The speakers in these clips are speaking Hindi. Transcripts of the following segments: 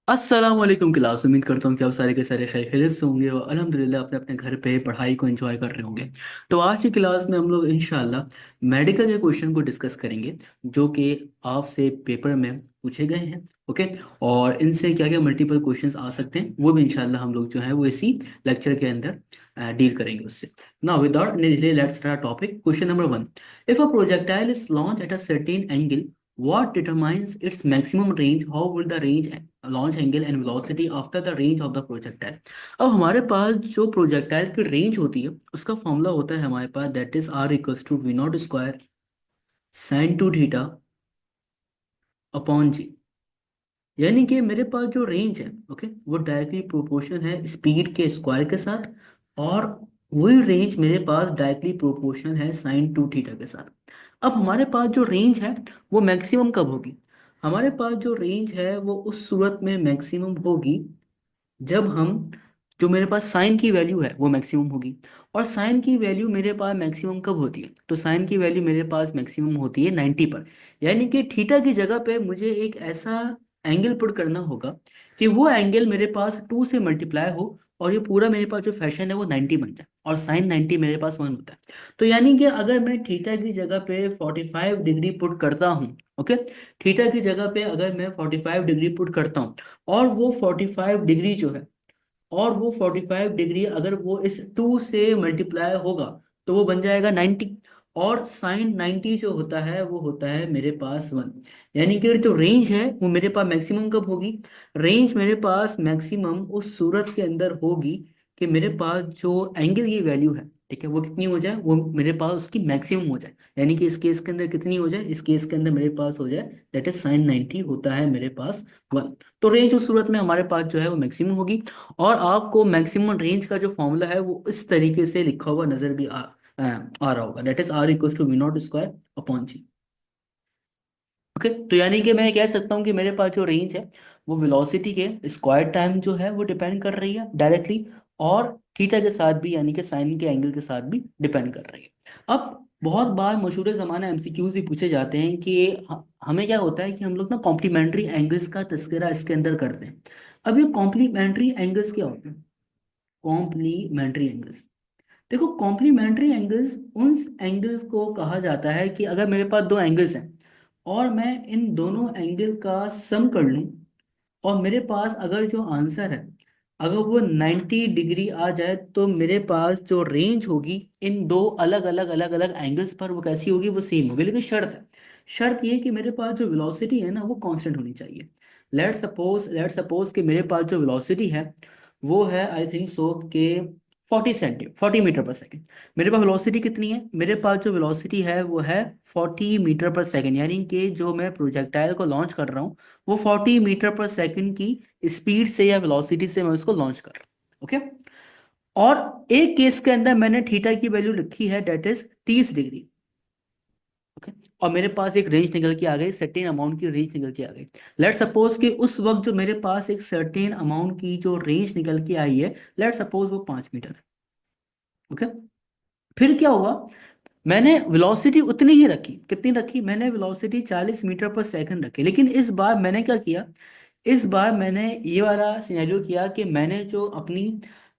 अस्सलाम वालेकुम क्लास। उम्मीद करता हूँ कि आप सारे के सारे खैरियत से होंगे और अल्हम्दुलिल्लाह अपने अपने घर पे पढ़ाई को एंजॉय कर रहे होंगे। तो आज की क्लास में हम लोग इंशाल्लाह मेडिकल के क्वेश्चन को डिस्कस करेंगे जो कि आपसे पेपर में पूछे गए हैं। ओके। और इनसे क्या क्या मल्टीपल क्वेश्चंस आ सकते हैं वो भी इंशाल्लाह हम लोग जो है वो इसी लेक्चर के अंदर डील करेंगे उससे। Now without any delay let's start topic. Question number 1। If a projectile is launch at a certain angle, what determines its maximum range? How will the range, launch angle and velocity after the range of the projectile? अब हमारे पास जो प्रोजेक्टाइल की रेंज होती है उसका फॉर्मूला होता है हमारे पास, that is R equals to V naught square sine two theta upon G. यानी कि मेरे पास जो रेंज है, ओके, वो डायरेक्टली प्रोपोर्शन है स्पीड के स्क्वायर के साथ, और वही रेंज मेरे पास डायरेक्टली प्रोपोर्शन है साइन टू थीटा के साथ। अब हमारे पास जो रेंज है वो मैक्सिमम कब होगी? हमारे पास जो रेंज है वो उस सूरत में मैक्सिमम होगी जब हम, जो मेरे पास साइन की वैल्यू है वो मैक्सिमम होगी। और साइन की वैल्यू मेरे पास मैक्सिमम कब होती है? तो साइन की वैल्यू मेरे पास मैक्सिमम होती है 90 पर। यानी कि थीटा की जगह पे मुझे एक ऐसा एंगल पुट करना होगा कि वो एंगल मेरे पास 2 से मल्टीप्लाई हो और ये पूरा मेरे पास जो फैशन है वो 90 बन जाए, और साइन 90 मेरे पास 1 होता है। तो यानी कि अगर मैं थीटा की जगह पे 45 डिग्री पुट करता हूँ, ओके, थीटा की जगह पे अगर मैं 45 डिग्री पुट करता हूँ, और वो 45 डिग्री जो है, और वो 45 डिग्री अगर वो इस 2 से मल्टीप्लाई होगा तो वो बन जाएगा 90। और साइन 90 जो होता है वो होता है मेरे पास 1। यानी कि जो रेंज है वो मेरे पास मैक्सिमम कब होगी? रेंज मेरे पास मैक्सिमम उस सूरत के अंदर होगी कि मेरे पास जो एंगल की वैल्यू है, ठीक है, वो कितनी हो जाए, वो मेरे पास उसकी मैक्सिमम हो जाए। यानी कि इस केस के अंदर कितनी हो जाए? इस केस के अंदर मेरे पास हो जाए, दैट इज साइन 90 होता है मेरे पास 1। तो रेंज उस सूरत में हमारे पास जो है वो मैक्सिमम होगी। और आपको मैक्सिमम रेंज का जो फॉर्मूला है वो इस तरीके से लिखा हुआ नजर भी आ रहा होगा, that is R equal to V naught square upon G. Okay. तो यानी कि मैं कह सकता हूँ कि मेरे पास जो रेंज है वो वेलोसिटी के स्क्वायर टाइम जो है वो डिपेंड कर रही है डायरेक्टली, और थीटा के साथ भी यानी कि साइन के एंगल के साथ भी डिपेंड कर रही है। अब बहुत बार मशहूर ज़माना एमसीक्यूज भी पूछे जाते हैं कि हमें क्या होता है कि हम लोग ना कॉम्प्लीमेंट्री एंगल्स का तस्करा इसके अंदर करते हैं। अब ये कॉम्प्लीमेंट्री एंगल्स क्या होते हैं? कॉम्प्लीमेंट्री एंगल्स, देखो, कॉम्प्लीमेंट्री एंगल्स उन एंगल्स को कहा जाता है कि अगर मेरे पास दो एंगल्स हैं और मैं इन दोनों एंगल का सम कर लूं, और मेरे पास अगर जो आंसर है अगर वो 90 डिग्री आ जाए, तो मेरे पास जो रेंज होगी इन दो अलग अलग अलग अलग एंगल्स पर वो कैसी होगी? वो सेम होगी। लेकिन शर्त है, शर्त ये है कि मेरे पास जो वेलोसिटी है ना वो कांस्टेंट होनी चाहिए। लेट सपोज कि मेरे पास जो वेलोसिटी है वो है, आई थिंक सो के 40 मीटर पर सेकेंड। मेरे पास वेलोसिटी कितनी है? मेरे पास जो वेलोसिटी है वो है 40 मीटर पर सेकेंड। यानी कि जो मैं प्रोजेक्टाइल को लॉन्च कर रहा हूँ वो 40 मीटर पर सेकंड की स्पीड से या वेलोसिटी से मैं उसको लॉन्च कर रहा हूँ। ओके। और एक केस के अंदर मैंने थीटा की वैल्यू लिखी है, डेट इज 30 डिग्री। ओके। और मेरे पास एक रेंज निकल के आ गई, सर्टेन अमाउंट की रेंज निकल के आ गई। लेट सपोज कि उस वक्त जो मेरे पास एक सर्टेन अमाउंट की जो रेंज निकल के आई है, लेट सपोज वो 5 मीटर है। ओके। फिर क्या हुआ? मैंने वेलोसिटी उतनी ही रखी, कितनी रखी? मैंने वेलोसिटी 40 मीटर पर सेकंड रखी। लेकिन इस बार मैंने क्या किया? इस बार मैंने ये वाला सिनेरियो किया कि मैंने जो अपनी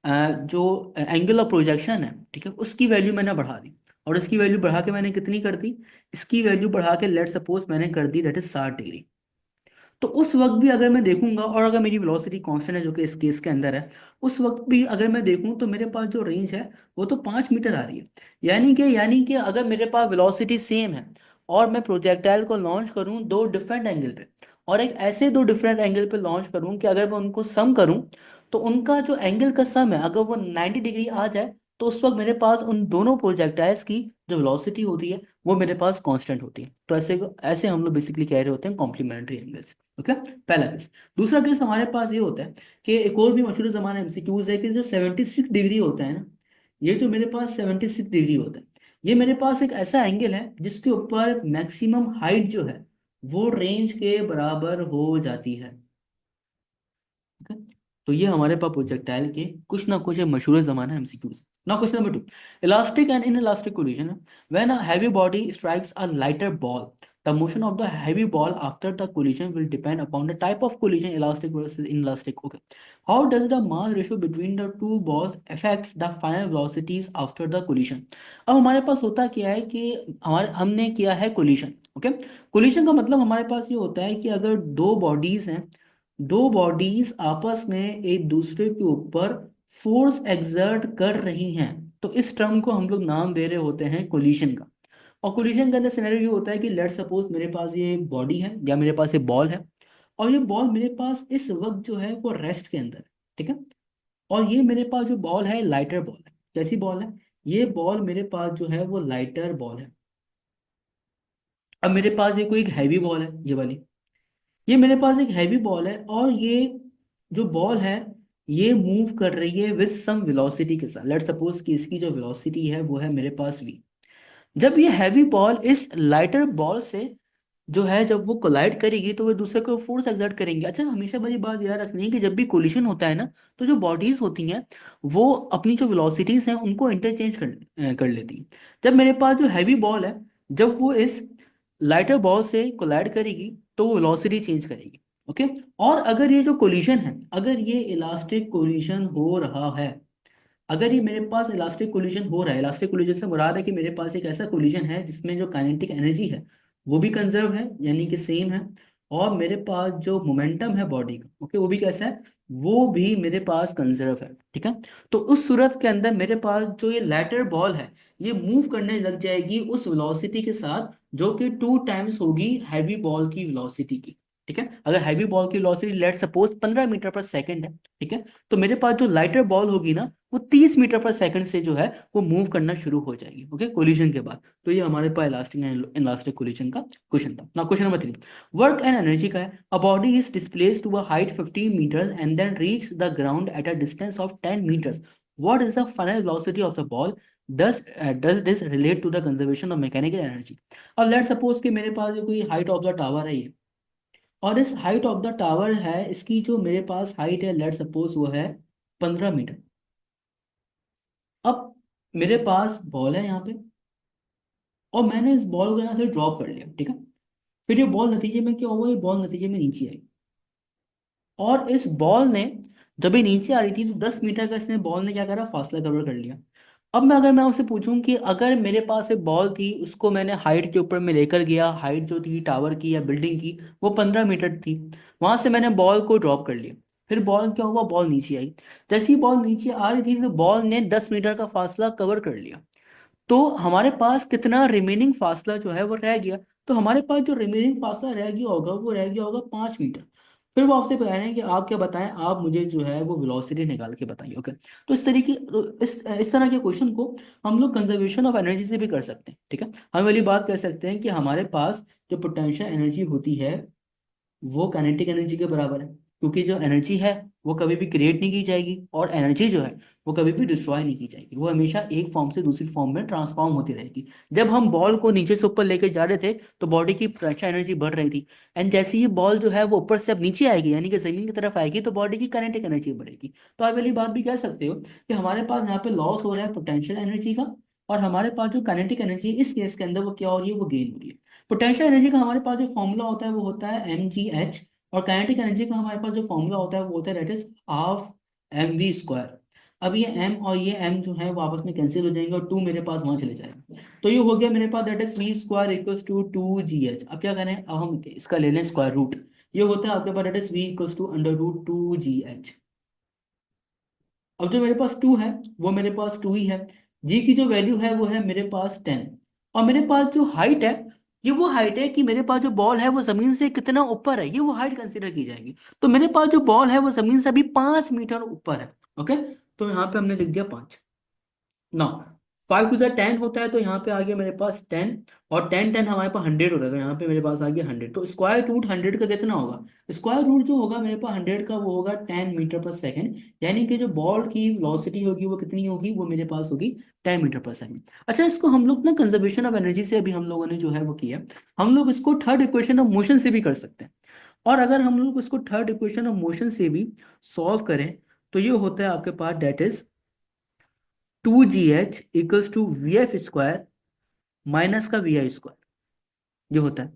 जो एंगल ऑफ प्रोजेक्शन है, ठीक है, उसकी वैल्यू मैंने बढ़ा दी। और इसकी वैल्यू बढ़ा के मैंने कितनी कर दी? इसकी वैल्यू बढ़ा के लेट सपोज मैंने कर दी दैट इज 60 डिग्री। तो उस वक्त भी अगर मैं देखूंगा, और अगर मेरी वेलोसिटी कांस्टेंट है जो कि इस केस के अंदर है, उस वक्त भी अगर मैं देखूं तो मेरे पास जो रेंज है वो तो 5 मीटर आ रही है। यानी कि अगर मेरे पास वेलोसिटी सेम है और मैं प्रोजेक्टाइल को लॉन्च करूं दो डिफरेंट एंगल पे, और एक ऐसे दो डिफरेंट एंगल पे लॉन्च करूं कि अगर मैं उनको सम करूं तो उनका जो एंगल का सम है अगर वो 90 डिग्री आ जाए, तो उस वक्त मेरे पास उन दोनों प्रोजेक्टाइल्स की जो वेलोसिटी होती है वो मेरे पास कांस्टेंट होती है। तो ऐसे ऐसे हम लोग बेसिकली कह रहे होते हैं कॉम्प्लीमेंट्री एंगल्स। ओके। पहला केस। दूसरा केस हमारे पास ये होता है कि एक और भी मशहूर जमाना एमसीक्यूज है कि जो 76 डिग्री होता है ना, ये जो मेरे पास 76 डिग्री होता है, ये मेरे पास एक ऐसा एंगल है जिसके ऊपर मैक्सिमम हाइट जो है वो रेंज के बराबर हो जाती है। ओके। तो ये हमारे पास प्रोजेक्टाइल के कुछ ना कुछ मशहूर जमाना MCQs. Now question number 2। Elastic and in elastic collision, when a heavy body strikes a lighter ball, The motion of the heavy ball after the collision will depend upon the type of collision, elastic versus inelastic. Okay. How does the mass ratio between the two balls affects the final velocities after the collision? अब हमारे पास होता क्या है कि हमने किया है collision. ओके, collision का मतलब हमारे पास ये होता है कि अगर दो बॉडीज हैं, दो बॉडीज आपस में एक दूसरे के ऊपर फोर्स एक्सर्ट कर रही हैं, तो इस टर्म को हम लोग नाम दे रहे होते हैं कोलिशन का। और कोलिशन के अंदर सिनेरियो ये होता है कि लेट सपोज मेरे पास ये बॉडी है या मेरे पास ये बॉल है, और ये बॉल मेरे पास इस वक्त जो है वो रेस्ट के अंदर है, ठीक है। और ये मेरे पास जो बॉल है लाइटर बॉल है। कैसी बॉल है? ये बॉल मेरे पास जो है वो लाइटर बॉल है। अब मेरे पास ये कोई एक हैवी बॉल है, ये वाली, ये मेरे पास एक हैवी बॉल है, और ये जो बॉल है ये मूव कर रही है विद सम वेलोसिटी के साथ। लेट सपोज कि इसकी जो वेलोसिटी है वो है मेरे पास v। जब ये हैवी बॉल इस लाइटर बॉल से जो है जब वो कोलाइड करेगी तो वो दूसरे को फोर्स एक्सर्ट करेंगे। अच्छा, हमेशा बड़ी बात याद रखनी है कि जब भी कोलिशन होता है ना, तो जो बॉडीज होती हैं वो अपनी जो वेलोसिटीज हैं उनको इंटरचेंज कर लेती हैं। जब मेरे पास जो हैवी बॉल है, जब वो इस लाइटर बॉल से कोलाइड करेगी तो वो वेलोसिटी चेंज करेगी। ओके। और अगर ये जो कोलिशन है, अगर ये इलास्टिक कोलिशन हो रहा है, अगर ये मेरे पास इलास्टिक कोलिजन हो रहा है, इलास्टिक कोलिजन से मुराद है कि मेरे पास एक ऐसा कोलिजन है जिसमें जो काइनेटिक एनर्जी है वो भी कंजर्व है, यानी कि सेम है, और मेरे पास जो मोमेंटम है बॉडी का, ओके, वो भी कैसा है, वो भी मेरे पास कंजर्व है, ठीक है। तो उस सूरत के अंदर मेरे पास जो ये लैटर बॉल है ये मूव करने लग जाएगी उस वेलोसिटी के साथ जो कि 2 टाइम्स होगी हैवी बॉल की वेलोसिटी की, ठीक है। अगर हैवी बॉल की वेलोसिटी लेट सपोज 15 मीटर पर सेकंड है, ठीक है, तो मेरे पास जो लाइटर बॉल होगी ना वो 30 मीटर पर सेकंड से जो है वो मूव करना शुरू हो जाएगी, ओके, कोलिजन के बाद। तो ये हमारे पास इलास्टिक एंड इलास्टिक कोलिजन का क्वेश्चन था ना। Question number 3, work and energy का है। A body is displaced to a height 15 meters and then reach the ground at a distance of 10 meters. What is the final velocity of the ball? Does this relate to the conservation of mechanical energy? अब लेट सपोज कि मेरे पास ये कोई हाइट ऑफ द टावर है ये, और इस हाइट ऑफ द टावर है, इसकी जो मेरे पास हाइट है लेट सपोज वो है 15 मीटर। अब मेरे पास बॉल है यहाँ पे, और मैंने इस बॉल को यहाँ से ड्रॉप कर लिया, ठीक है। फिर ये बॉल नतीजे में क्या हुआ, ये बॉल नतीजे में नीचे आई, और इस बॉल ने जब ये नीचे आ रही थी तो 10 मीटर का इसने बॉल ने क्या करा, फासला कवर कर लिया। अब मैं आपसे पूछूं कि अगर मेरे पास एक बॉल थी, उसको मैंने हाइट के ऊपर में लेकर गया, हाइट जो थी टावर की या बिल्डिंग की वो 15 मीटर थी, वहां से मैंने बॉल को ड्रॉप कर लिया, फिर बॉल क्या हुआ, बॉल नीचे आई। जैसे ही बॉल नीचे आ रही थी तो बॉल ने 10 मीटर का फासला कवर कर लिया, तो हमारे पास कितना रिमेनिंग फासला जो है वो रह गया। तो हमारे पास जो रिमेनिंग फासला रह गया होगा वो रह गया होगा 5 मीटर। फिर वो आपसे कह रहे हैं कि आप क्या बताएं, आप मुझे जो है वो वेलोसिटी निकाल के बताइए, ओके। तो इस तरह के क्वेश्चन को हम लोग कंजर्वेशन ऑफ एनर्जी से भी कर सकते हैं, ठीक है। हम वाली बात कर सकते हैं कि हमारे पास जो पोटेंशियल एनर्जी होती है वो काइनेटिक एनर्जी के बराबर है, क्योंकि जो एनर्जी है वो कभी भी क्रिएट नहीं की जाएगी, और एनर्जी जो है वो कभी भी डिस्ट्रॉय नहीं की जाएगी, वो हमेशा एक फॉर्म से दूसरी फॉर्म में ट्रांसफॉर्म होती रहेगी। जब हम बॉल को नीचे से ऊपर लेके जा रहे थे तो बॉडी की पोटेंशियल एनर्जी बढ़ रही थी, एंड जैसे ही बॉल जो है वो ऊपर से अब नीचे आएगी यानी कि जमीन की तरफ आएगी तो बॉडी की काइनेटिक एनर्जी बढ़ेगी। तो आप वाली बात भी कह सकते हो कि हमारे पास यहाँ पे लॉस हो रहा है पोटेंशियल एनर्जी का, और हमारे पास जो काइनेटिक एनर्जी इस केस के अंदर वो क्या हो रही है, वो गेन हो रही है। पोटेंशियल एनर्जी का हमारे पास जो फॉर्मूला होता है वो होता है mgh, और काइनेटिक एनर्जी का हमारे पास जो फॉर्मूला होता है वो होता है दैट इज हाफ mv²। अब ये m और ये m जो है वो आपस में कैंसिल हो जाएंगे और 2 मेरे पास वहां चले जाएगा, तो ये हो गया मेरे पास that is v² equals to 2gh। अब क्या करें, अब हम इसका ले लें स्क्वायर रूट, ये होता है आपके पास that is v equals to √2gh। अब जो मेरे पास 2 है वो मेरे पास 2 ही है, g की जो वैल्यू है वो है मेरे पास 10, और मेरे पास जो हाइट है ये वो हाइट है कि मेरे पास जो बॉल है वो जमीन से कितना ऊपर है, ये वो हाइट कंसीडर की जाएगी। तो मेरे पास जो बॉल है वो जमीन से अभी 5 मीटर ऊपर है, ओके। तो यहाँ पे हमने लिख दिया 5 ना। 5 टू द 10 होता है तो यहाँ पे आ गया मेरे पास 10, और 10 10 हमारे पास 100 होता है तो यहाँ पे मेरे पास आ गया 100। तो स्क्वायर रूट 100 का कितना होगा, स्क्वायर रूट जो होगा मेरे पास 100 का वो होगा 10 मीटर पर सेकंड, यानी कि जो बॉल की वेलोसिटी होगी वो कितनी होगी, वो मेरे पास होगी 10 मीटर पर सेकंड। अच्छा, इसको हम लोग ना कंजर्वेशन ऑफ एनर्जी से अभी हम लोगों ने जो है वो किया, हम लोग इसको थर्ड इक्वेशन ऑफ मोशन से भी कर सकते हैं। और अगर हम लोग इसको थर्ड इक्वेशन ऑफ मोशन से भी सॉल्व करें तो ये होता है आपके पास that is 2gh equals to V F square minus का वी आई स्क्वायर, ये होता है।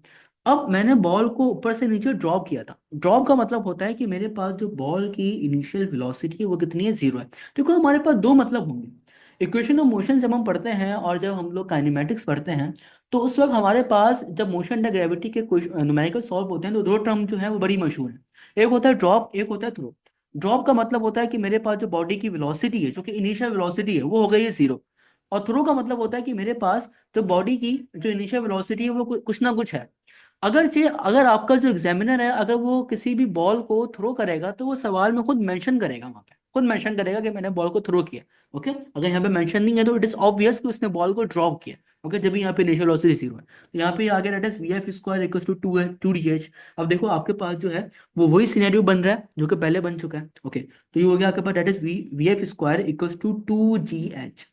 अब मैंने बॉल को ऊपर से नीचे ड्रॉप किया था। ड्रॉप का मतलब होता है कि मेरे पास जो बॉल की इनिशियल वेलोसिटी है वो कितनी है, 0 है। देखो हमारे पास दो मतलब होंगे। इक्वेशन ऑफ मोशन जब हम पढ़ते हैं और जब हम लोग काइनेमेटिक्स पढ़ते हैं, तो उस वक्त हमारे पास जब मोशन अंडर ग्रेविटी के न्यूमेरिकल सॉल्व होते हैं तो दो टर्म जो है वो बड़ी मशहूर है। एक होता है ड्रॉप, एक होता है थ्रो। ड्रॉप का मतलब होता है कि मेरे पास जो बॉडी की वेलोसिटी है, जो कि इनिशियल वेलोसिटी है, वो हो गई है 0। और थ्रो का मतलब होता है कि मेरे पास जो बॉडी की जो इनिशियल वेलोसिटी है वो कुछ ना कुछ है। अगर आपका जो एग्जामिनर है, अगर वो किसी भी बॉल को थ्रो करेगा तो वो सवाल में खुद मेंशन करेगा, वहां पे खुद मेंशन करेगा कि मैंने बॉल को थ्रो किया। ओके, अगर यहाँ पे मेंशन नहीं है तो इट इज ऑब्वियस कि उसने बॉल को ड्रॉप किया। ओके, जब भी यहाँ पे इनिशियल वेलोसिटी 0 है तो यहाँ पे आ गया that is V F square equal to 2 है 2 डी एच। अब देखो आपके पास जो है वो वही सिनेरियो बन रहा है जो कि पहले बन चुका है। ओके, तो ये हो गया आपके पास that is V F square equal to 2 G H.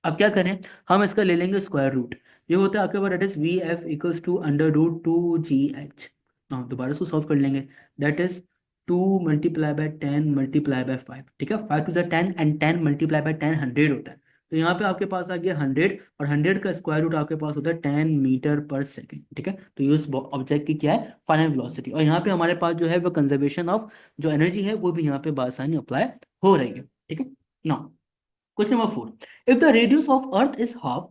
अब क्या करें, हम इसका ले लेंगे स्क्वायर रूट। ये होता है आपके पास that is V F equals to under root 2 G H. हाँ, दोबारा इसको सॉल्व कर लेंगे। दैट इज 2 × 10 × 5, ठीक है। 5 to the 10 एंड 10 × 10 100 होता है। तो यहाँ पे आपके पास आ गया 100, और 100 का स्क्वायर रूट आपके पास होता है 10 मीटर पर सेकेंड, ठीक है। तो ये उस ऑब्जेक्ट की क्या है, फाइनल वेलोसिटी। और यहाँ पे हमारे पास जो है वो कंजर्वेशन ऑफ जो एनर्जी है वो भी यहाँ पे बासानी अप्लाई हो रही है, ठीक है ना। Question number 4. If the radius of Earth is half,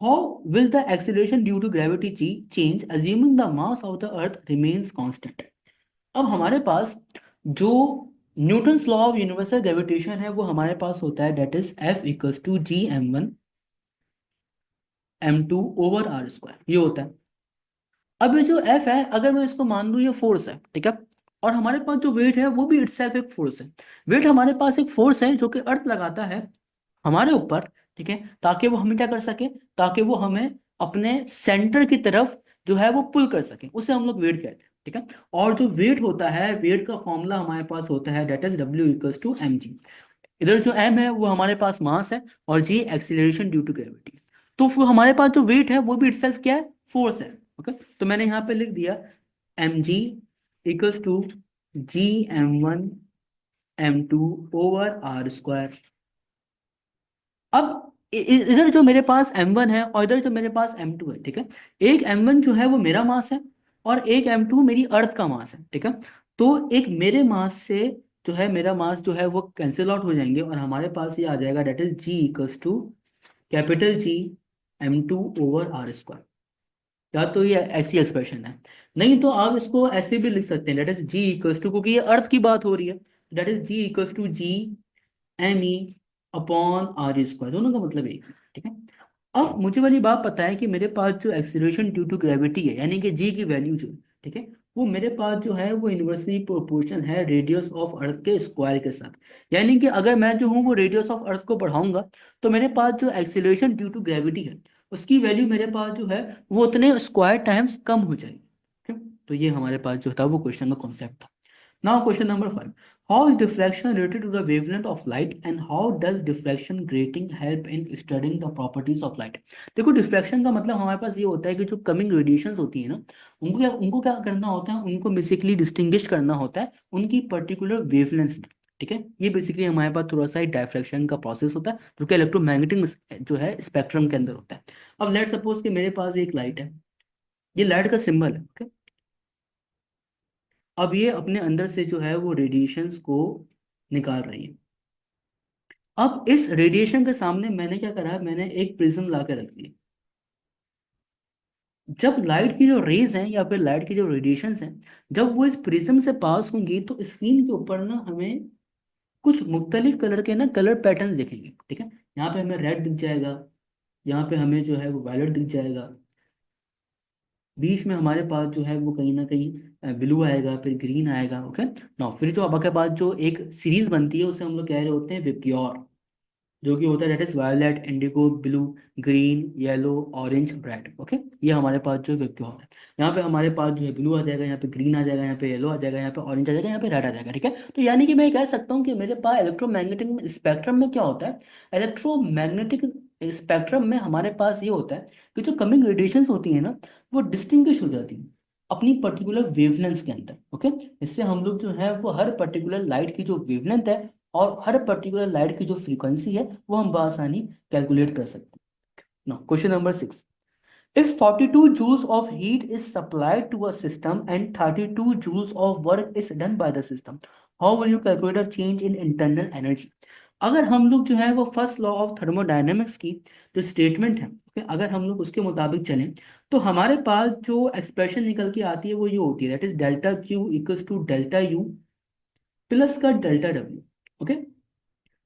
how will the acceleration due to gravity g change assuming the mass of the Earth remains constant? अब हमारे पास जो Newton's law of universal gravitation है वो हमारे पास होता है that is F equals to G m1 m2/r², ये होता है। अब ये जो F है, अगर मैं इसको मान लूँ ये फोर्स है, ठीक है। और हमारे पास जो वेट है वो भी इटसेल्फ एक फोर्स है। वेट हमारे पास एक फोर्स है जो कि अर्थ लगाता है हमारे ऊपर, ठीक है, ताकि वो हमें क्या कर सके, ताकि वो हमें अपने सेंटर की तरफ जो है वो पुल कर सके, उसे हम लोग वेट कहते हैं, ठीक है। और जो वेट होता है, वेट का फॉर्मूला हमारे पास होता है that is W equals to mg। इधर जो m है वो हमारे पास मास है और g acceleration due to gravity. तो फिर हमारे पास जो वेट है वो भी इटसेल्फ क्या है, फोर्स है। ओके, तो मैंने यहाँ पे लिख दिया mg equals to Gm1 m2/r²। अब इधर जो मेरे पास m1 है और इधर जो मेरे पास m2 है, ठीक है। एक m1 जो है वो मेरा मास है और एक m2 मेरी अर्थ का मास है, ठीक है। तो एक मेरे मास से जो है मेरा मास जो है वो कैंसिल आउट हो जाएंगे और हमारे पास ये आ जाएगा that is G equals to capital G m2/r²। या तो ये ऐसी एक्सप्रेशन है, नहीं तो आप इसको ऐसे भी लिख सकते हैं that is G equals to, क्योंकि ये अर्थ की बात हो रही है, that is G equals to G m e/r², दोनों का मतलब एक है, ठीक है। अब मुझे वाली बात पता है कि मेरे पास जो एक्सीलरेशन ड्यू टू ग्रेविटी है यानी कि जी की वैल्यू जो है, ठीक है, वो मेरे पास जो है वो इन्वर्सली प्रोपोर्शन है रेडियस ऑफ अर्थ के स्क्वायर के साथ। यानी कि अगर मैं जो हूँ वो रेडियस ऑफ अर्थ को बढ़ाऊंगा तो मेरे पास जो एक्सीलरेशन ड्यू टू ग्रेविटी है उसकी वैल्यू मेरे पास जो है वो उतने स्क्वायर टाइम्स कम हो जाएगी, ठीक है? तो ये हमारे पास जो था वो क्वेश्चन का कॉन्सेप्ट था। Now question number 5. How is diffraction related to the wavelength of light and how does diffraction grating help in studying the properties of light? देखो डिफ्रैक्शन का मतलब हमारे पास ये होता है कि जो कमिंग रेडिएशंस होती है ना, उनको क्या करना होता है, उनको बेसिकली डिस्टिंग्विश करना होता है उनकी पर्टिकुलर वेवलेंथ में, ठीक है। ये बेसिकली हमारे पास थोड़ा सा डायफ्रैक्शन का प्रोसेस होता है जो कि इलेक्ट्रोमैग्नेटिक जो है स्पेक्ट्रम के अंदर होता है। अब लेट सपोज कि मेरे पास एक लाइट है, ये लाइट का सिंबल है, okay? अब ये अपने अंदर से जो है वो रेडिएशंस को निकाल रही है। अब इस रेडिएशन के सामने मैंने क्या करा, मैंने एक प्रिज्म ला के रख दिया। जब लाइट की जो रेज हैं या फिर लाइट की जो रेडिएशंस हैं, जब वो इस प्रिज्म से पास होंगी तो स्क्रीन के ऊपर ना हमें कुछ मुख्तलिफ कलर के ना कलर पैटर्न्स दिखेंगे, ठीक है। यहाँ पे हमें रेड दिख जाएगा, यहाँ पे हमें जो है वो वायलेट दिख जाएगा, बीच में हमारे पास जो है वो कहीं ना कहीं ब्लू आएगा, फिर ग्रीन आएगा। ओके ना, फिर जो अब के बाद जो एक सीरीज बनती है उसे हम लोग कह रहे होते हैं विबग्योर, जो कि होता है that is violet, indigo, blue, green, yellow, orange, red. Okay, ये हमारे पास जो विबग्योर है। यहाँ पे हमारे पास जो है ब्लू आ जाएगा, यहाँ पे ग्रीन आ जाएगा, यहाँ पे येलो आ जाएगा, यहाँ पे ऑरेंज आ जाएगा, यहाँ पे रेड आ जाएगा, ठीक है। तो यानी कि मैं कह सकता हूँ कि मेरे पास इलेक्ट्रोमैग्नेटिक स्पेक्ट्रम में क्या होता है, इलेक्ट्रोमैग्नेटिक स्पेक्ट्रम में हमारे पास ये होता है कि जो कमिंग रेडिएशंस होती है ना वो डिस्टिंग्विश हो जाती है अपनी पर्टिकुलर वेवलेंथ के अंदर। ओके, इससे हम लोग जो है वो हर पर्टिकुलर लाइट की जो वेवलेंथ है और हर पर्टिकुलर लाइट की जो फ्रीक्वेंसी है वो हम बआसानी कैलकुलेट कर सकते हैं ना। Question number 6. If 42 joules of heat is supplied to a system and 32 joules of work is done by the system, how will you calculate a change in internal energy? अगर हम लोग जो है वो फर्स्ट लॉ ऑफ थर्मोडायनेमिक्स की जो स्टेटमेंट है, okay, अगर हम लोग उसके मुताबिक चलें तो हमारे पास जो एक्सप्रेशन निकल के आती है वो ये होती है, that is delta Q equals to delta U plus का डेल्टा डब्ल्यू। ओके,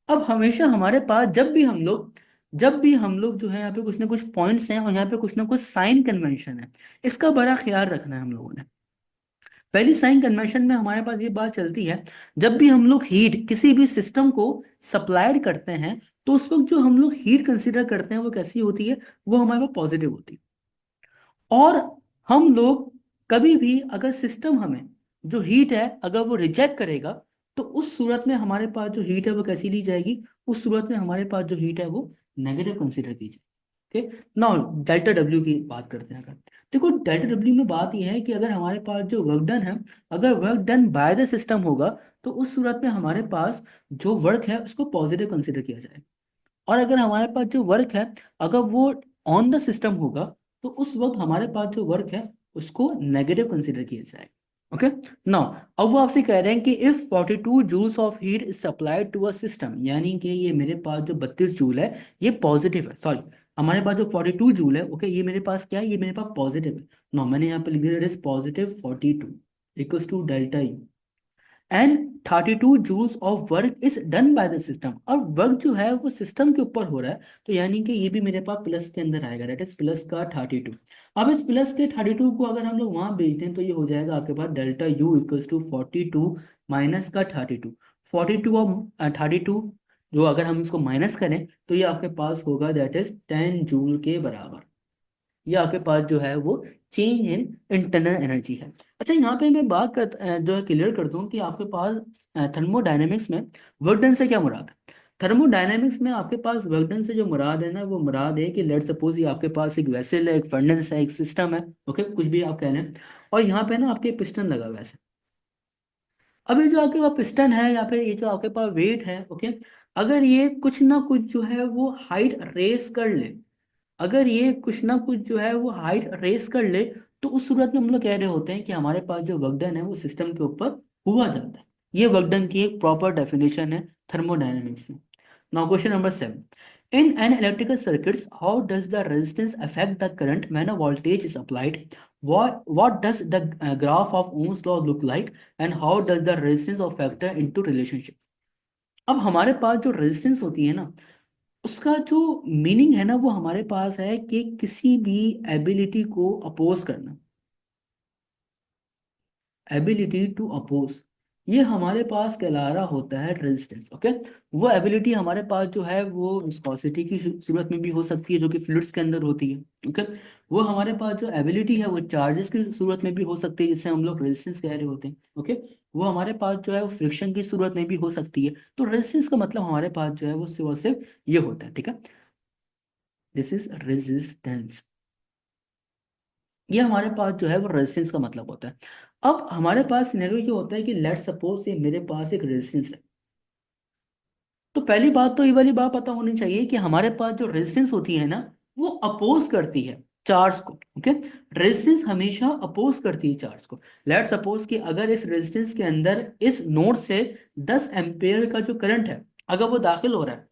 अब हमेशा हमारे पास जब भी हम लोग जो है यहाँ पे कुछ ना कुछ पॉइंट्स हैं और यहाँ पे कुछ ना कुछ साइन कन्वेंशन है, इसका बड़ा ख्याल रखना है हम लोगों ने। पहली साइन कन्वेंशन में हमारे पास ये बात चलती है, जब भी हम लोग हीट किसी भी सिस्टम को सप्लाइड करते हैं तो उस वक्त जो हम लोग हीट कंसीडर करते हैं वो कैसी होती है, वो हमारे पास पॉजिटिव होती है। और हम लोग कभी भी अगर सिस्टम हमें जो हीट है अगर वो रिजेक्ट करेगा तो उस सूरत में हमारे पास जो हीट है वो कैसी ली जाएगी, उस सूरत में हमारे पास जो हीट है वो नेगेटिव कंसीडर की जाएगी। ओके, नाउ डेल्टा डब्ल्यू की बात करते हैं। अगर देखो डेल्टा डब्ल्यू में बात यह है कि अगर हमारे पास जो वर्क डन है, अगर work done by the system होगा तो उस सूरत में हमारे पास जो वर्क है उसको पॉजिटिव कंसीडर किया जाएगा। और अगर हमारे पास जो वर्क है अगर वो ऑन द सिस्टम होगा तो उस वक्त हमारे पास जो वर्क है उसको नेगेटिव कंसीडर किया जाएगा। ओके, नाउ अब वो आपसे कह रहे हैं कि if 42 joules of heat is supplied to a system, यानी कि ये मेरे पास जो 32 जूल है ये पॉजिटिव है, सॉरी हमारे पास जो 42 जूल है, ओके ये मेरे पास क्या है, ये मेरे पास पॉजिटिव है। नाउ मैंने यहाँ पे लिख दिया it is positive 42 equals to delta U and 32 joules of work is done by the system, और वर्क जो है वो सिस्टम के ऊपर हो रहा है तो यानी कि ये भी मेरे पास प्लस के अंदर आएगा, दैट इज प्लस का 32। अब इस प्लस के 32 को अगर हम लोग वहां भेज दें तो ये हो जाएगा आपके पास delta U equals to 42 minus का 32। 42 और 32 जो अगर हम इसको माइनस करें तो ये आपके पास होगा दैट इज 10 जूल के बराबर। ये आपके पास जो है वो चेंज इन इंटरनल एनर्जी है। अच्छा यहाँ पे मैं जो है क्लियर कर दूं कि आपके पास थर्मोडायनेमिक्स में वर्क डन से क्या मुराद है। थर्मोडायनेमिक्स में आपके पास वर्क डन से जो मुराद है ना, वो मुराद है कि लेट सपोज ये आपके पास एक वेसल है, एक फर्नेस है, एक सिस्टम है, ओके कुछ भी आप कह लें, और यहाँ पे ना आपके पिस्टन लगा हुआ है ऐसे। अब ये जो आपके पास पिस्टन है या फिर ये जो आपके पास वेट है, ओके अगर ये कुछ ना कुछ जो है वो हाइट रेस कर ले, अगर ये कुछ ना कुछ जो है वो हाइट रेस कर ले तो उस सूरत में हम लोग कह रहे होते हैं कि हमारे पास जो वर्क डन है वो सिस्टम के ऊपर हुआ जाता है। ये वर्क डन की एक प्रॉपर डेफिनेशन है थर्मोडायनेमिक्स में। Now question number 7, in an electrical circuits how does the resistance affect the current when a voltage is applied? What does the graph of Ohm's law look like and how does the resistance of factor into relationship? अब हमारे पास जो रेजिस्टेंस होती है ना उसका जो मीनिंग है ना वो हमारे पास है कि किसी भी एबिलिटी को अपोज करना, एबिलिटी टू अपोज, ये हमारे पास कहला रहा होता है रेजिस्टेंस। ओके, वो एबिलिटी हमारे पास जो है वो विस्कोसिटी की सूरत में भी हो सकती है जो कि फ्लूइड्स के अंदर होती है। ओके, वो हमारे पास जो एबिलिटी है वो चार्जेस की सूरत में भी हो सकती है जिससे हम लोग रेजिस्टेंस कह रहे होते हैं। ओके, वो हमारे पास जो है वो फ्रिक्शन की सूरत में भी हो सकती है। तो रेजिस्टेंस का मतलब हमारे पास जो है वो सिर्फ और सिर्फ ये होता है। ठीक है, दिस इज रेजिस्टेंस, ये हमारे पास जो है वो रेजिस्टेंस का मतलब होता है। अब हमारे पास सिनेरियो ये होता है कि लेट सपोज ये मेरे पास एक रेजिस्टेंस है, तो पहली बात तो ये वाली बात पता होनी चाहिए कि हमारे पास जो रेजिस्टेंस होती है ना वो अपोज करती है चार्ज को। ओके, रेजिस्टेंस हमेशा अपोज करती है चार्ज को। लेट सपोज कि अगर इस रेजिस्टेंस के अंदर इस नोड से 10 एम्पेयर का जो करंट है अगर वो दाखिल हो रहा है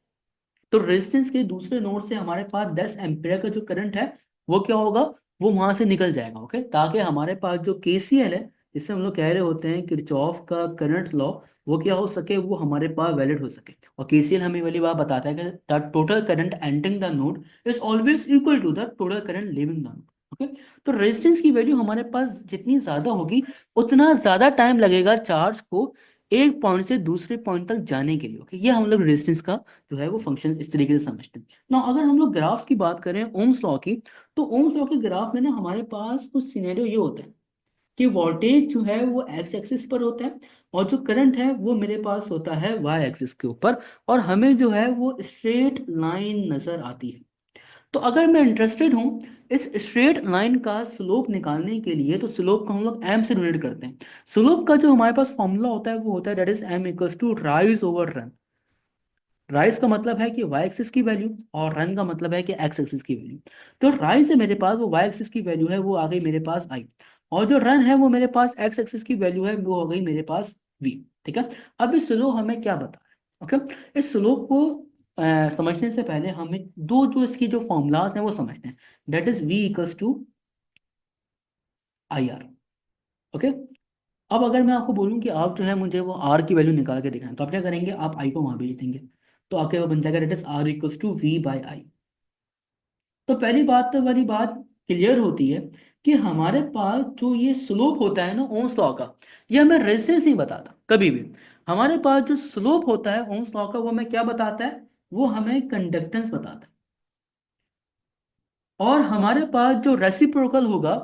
तो रेजिस्टेंस के दूसरे नोड से हमारे पास 10 एम्पेयर का जो करंट है वो क्या होगा, वो वहां से निकल जाएगा। ओके, ताकि हमारे पास जो केसीएल है जिससे हम लोग कह रहे होते हैं किरचॉफ का करंट लॉ, वो क्या हो सके, वो हमारे पास वैलिड हो सके। और केसीएल हमें वाली बात बताता है कि the total current entering the node is always equal to the total current leaving the node. Okay, तो रेजिस्टेंस की वैल्यू हमारे पास जितनी ज्यादा होगी उतना ज्यादा टाइम लगेगा चार्ज को एक पॉइंट से दूसरे पॉइंट तक जाने के लिए। ओके, ये हम लोग रेजिस्टेंस का जो है वो फंक्शन इस तरीके से समझते हैं ना। अगर हम लोग ग्राफ्स की बात करें ओम्स लॉ की, तो ओम्स लॉ के ग्राफ में ना हमारे पास कुछ सिनेरियो ये होता है कि वोल्टेज जो है वो एक्स एक्सिस पर होता है और जो करंट है वो मेरे पास होता है वाई एक्सिस के ऊपर, और हमें जो है वो स्ट्रेट लाइन नजर आती है। तो अगर मैं इंटरेस्टेड हूँ इस स्ट्रेट लाइन का स्लोप निकालने के लिए तो स्लोप को हम लोग एम से डिनोट करते हैं। स्लोप का जो हमारे पास फॉर्मूला होता है वो होता है that is M equals to rise over run. Rise का मतलब है कि वाई एक्सिस की वैल्यू, और रन का मतलब है कि एक्स एक्सिस की वैल्यू। तो राइज है मेरे पास वो वाई एक्सिस की वैल्यू है, वो आ गई मेरे पास आई, और जो रन है वो मेरे पास एक्स एक्सिस की वैल्यू है, वो हो गई मेरे पास वी। ठीक है। अब इस स्लोप हमें क्या बता रहा है? ओके, इस स्लोप को समझने से पहले हमें दो जो इसकी जो फॉर्मूलाज हैं वो समझते हैं। That is V equals to I R. Okay. अब अगर मैं आपको बोलूं कि आप जो है मुझे वो आर की वैल्यू निकाल के दिखाएं, तो आप क्या करेंगे, आप आई को वहां भेज देंगे, तो आपके वो बन जाएगा that is R equals to V by I. तो पहली बात तो वाली बात क्लियर होती है कि हमारे पास जो ये स्लोप होता है ना ओम्स लॉ का, ये हमें रेजिस्टेंस नहीं बताता कभी भी। हमारे पास जो स्लोप होता है ओम्स लॉ का, वो हमें क्या बताता है, वो हमें कंडक्टेंस बताता है। और हमारे पास जो रेसिप्रोकल होगा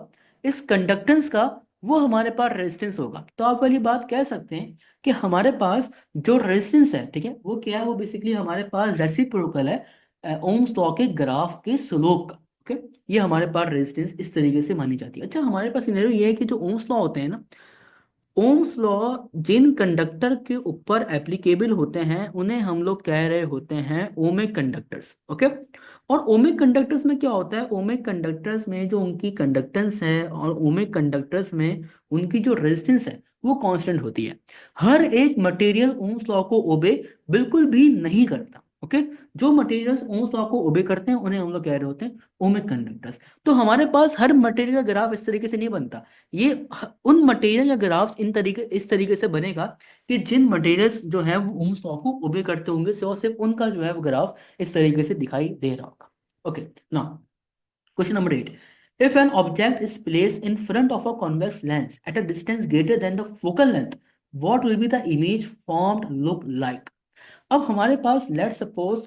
इस कंडक्टेंस का, वो हमारे पास रेजिस्टेंस होगा। तो आप वाली बात कह सकते हैं कि हमारे पास जो रेजिस्टेंस है, ठीक है, वो क्या है, वो बेसिकली हमारे पास रेसिप्रोकल है ओम्स लॉ के ग्राफ के स्लोप का। ओके, ये हमारे पास रेजिस्टेंस इस तरीके से मानी जाती है। अच्छा, हमारे पास सिनेरियो ये है कि जो ओम्स लॉ होते हैं ना, ओम्स लॉ जिन कंडक्टर के ऊपर एप्लीकेबल होते हैं उन्हें हम लोग कह रहे होते हैं ओमिक कंडक्टर्स। ओके। और ओमिक कंडक्टर्स में क्या होता है, ओमिक कंडक्टर्स में जो उनकी कंडक्टेंस है और ओमिक कंडक्टर्स में उनकी जो रेजिस्टेंस है वो कांस्टेंट होती है। हर एक मटेरियल ओम्स लॉ को ओबे बिल्कुल भी नहीं करता। ओके। जो मटेरियल्स ओम्स लॉ को ओबे करते हैं उन्हें हम लोग कह रहे होते हैं ओमिक कंडक्टर्स। तो हमारे पास हर मटेरियल का ग्राफ इस तरीके से नहीं बनता। ये उन मटेरियल या ग्राफ्स इस तरीके से बनेगा कि जिन मटेरियल्स जो है वो ओम्स लॉ को ओबे करते होंगे, सिर्फ और सिर्फ उनका जो है वो ग्राफ इस तरीके से दिखाई दे रहा होगा। Okay. Now question number 8। If N object is placed in front of a convex lens eight a distance greater than the focal length, what will be the image formed look like. अब हमारे पास लेट सपोज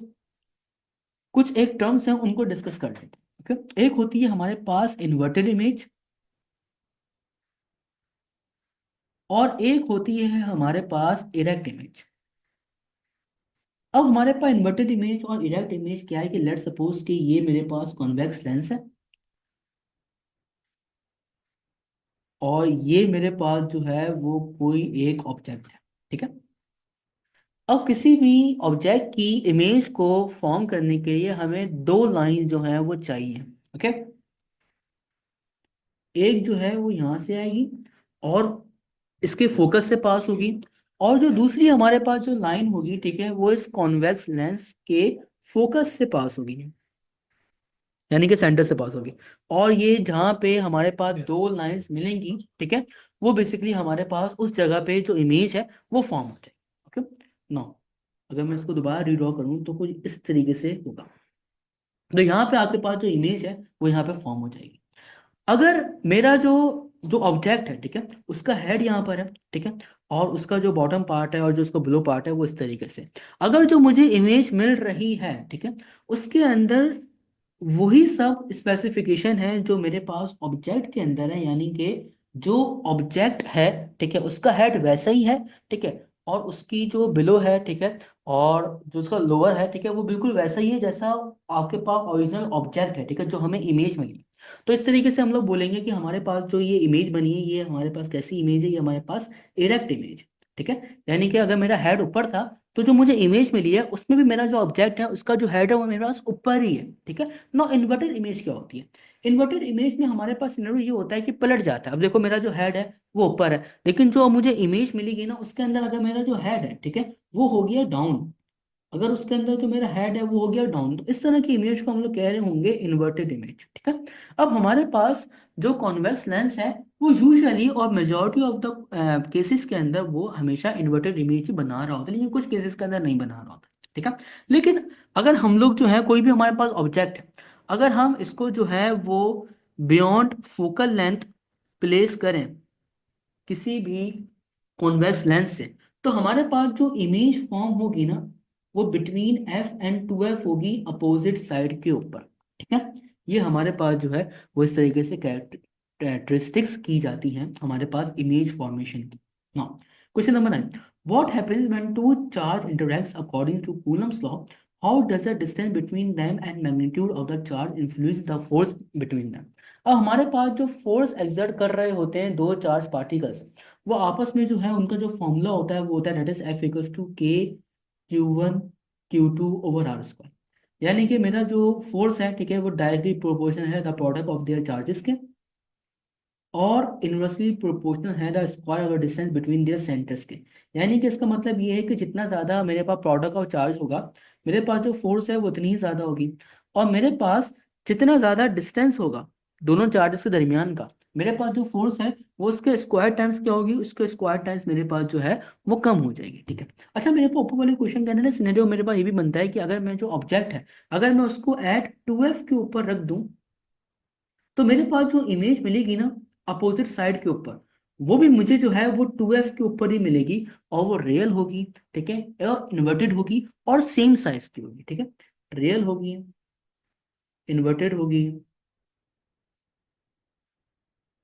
कुछ एक टर्म्स हैं, उनको डिस्कस कर लेते हैं। ओके, एक होती है हमारे पास इन्वर्टेड इमेज, और एक होती है हमारे पास इरेक्ट इमेज। अब हमारे पास इन्वर्टेड इमेज और इरेक्ट इमेज क्या है कि लेट सपोज कि ये मेरे पास कॉन्वेक्स लेंस है, और ये मेरे पास जो है वो कोई एक ऑब्जेक्ट है। ठीक है। अब किसी भी ऑब्जेक्ट की इमेज को फॉर्म करने के लिए हमें दो लाइंस जो है वो चाहिए। ओके। एक जो है वो यहाँ से आएगी और इसके फोकस से पास होगी, और जो दूसरी हमारे पास जो लाइन होगी, ठीक है, वो इस कॉन्वेक्स लेंस के फोकस से पास होगी, यानी कि सेंटर से पास होगी। और ये जहाँ पे हमारे पास दो लाइंस मिलेंगी, ठीक है, वो बेसिकली हमारे पास उस जगह पे जो इमेज है वो फॉर्म हो जाएगी। ओके। नाउ अगर मैं इसको दोबारा रीड्रॉ करूँ तो कुछ इस तरीके से होगा। तो यहाँ पे आपके पास जो इमेज है वो यहाँ पे फॉर्म हो जाएगी। अगर मेरा जो जो ऑब्जेक्ट है, ठीक है, उसका हेड यहाँ पर है, ठीक है, और उसका जो बॉटम पार्ट है और जो उसका ब्लो पार्ट है वो इस तरीके से, अगर जो मुझे इमेज मिल रही है, ठीक है, उसके अंदर वही सब स्पेसिफिकेशन है जो मेरे पास ऑब्जेक्ट के अंदर है, यानी कि जो ऑब्जेक्ट है, ठीक है, उसका हेड वैसा ही है, ठीक है, और उसकी जो बिलो है, ठीक है, और जो उसका लोअर है, ठीक है, वो बिल्कुल वैसा ही है जैसा आपके पास ओरिजिनल ऑब्जेक्ट है, ठीक है, जो हमें इमेज मिली। तो इस तरीके से हम लोग बोलेंगे कि हमारे पास जो ये इमेज बनी है, ये हमारे पास कैसी इमेज है, ये हमारे पास इरेक्ट इमेज। ठीक है। यानी कि अगर मेरा हेड ऊपर था तो जो मुझे इमेज मिली है उसमें भी मेरा जो ऑब्जेक्ट है उसका जो हेड है वो मेरे पास ऊपर ही है। ठीक है। नो, इन्वर्टेड इमेज क्या होती है? इन्वर्टेड इमेज में हमारे पास सिनेरियो ये होता है कि पलट जाता है। अब देखो मेरा जो हेड है वो ऊपर है, लेकिन जो मुझे इमेज मिलेगी ना उसके अंदर अगर मेरा जो हेड है, ठीक है, वो हो गया डाउन, अगर उसके अंदर जो मेरा हेड है वो हो गया डाउन, तो इस तरह की इमेज को हम लोग कह रहे होंगे इन्वर्टेड इमेज। ठीक है। अब हमारे पास जो कॉन्वेक्स लेंस है वो यूजुअली और मेजोरिटी ऑफ द केसेस के अंदर वो हमेशा इन्वर्टेड इमेज ही बना रहा होता है, लेकिन कुछ केसेस के अंदर नहीं बना रहा होता। ठीक है। लेकिन अगर हम लोग जो है कोई भी हमारे पास ऑब्जेक्ट है, अगर हम इसको जो है वो बियॉन्ड फोकल लेंथ प्लेस करें किसी भी कॉन्वेक्स लेंस से, तो हमारे पास जो इमेज फॉर्म होगी ना वो between F and two F होगी, अपोजिट साइड के ऊपर। ठीक है। ये हमारे पास जो है वो इस तरीके से कैरेक्टरिस्टिक्स की जाती हैं हमारे पास इमेज फॉर्मेशन की। Now question number 9। What happens when two charge interacts according to Coulomb's law? How does the distance between them and magnitude of the charge influence the force between them? अब हमारे पास जो फोर्स एक्सर्ट कर रहे होते हैं दो चार्ज पार्टिकल्स, वो आपस में जो है उनका जो फॉर्मूला होता है वो होता है that is F equals to K Q1 Q2/r²। यानी कि मेरा जो फोर्स है, ठीक है, वो डायरेक्टली प्रोपोर्शनल है the product of their charges के, और इनवर्सली प्रोपोर्शनल है the square of the distance between their centres के। यानी कि इसका मतलब ये है कि जितना ज़्यादा मेरे पास प्रोडक्ट ऑफ चार्ज होगा, मेरे पास जो फोर्स है वो उतनी ही ज़्यादा होगी। और मेरे पास जितना ज़्यादा डिस्टेंस होगा दोनों चार्जेस के दरमियान का, मेरे पास जो फोर्स है वो उसके स्क्वायर टाइम्स क्या होगी, उसके स्क्वायर टाइम्स मेरे पास जो है वो कम हो जाएगी। ठीक है। अच्छा, मेरे को ऊपर वाले क्वेश्चन के अंदर ना सिनेरियो मेरे पास ये भी बनता है कि अगर मैं जो ऑब्जेक्ट है, अगर मैं उसको एट 2f के ऊपर रख दूं, तो मेरे पास जो इमेज मिलेगी ना अपोजिट साइड के ऊपर, वो भी मुझे जो है वो 2f के ऊपर ही मिलेगी, और वो रियल होगी, ठीक है, और इन्वर्टेड होगी, और सेम साइज की होगी। ठीक है, रियल होगी, इन्वर्टेड होगी,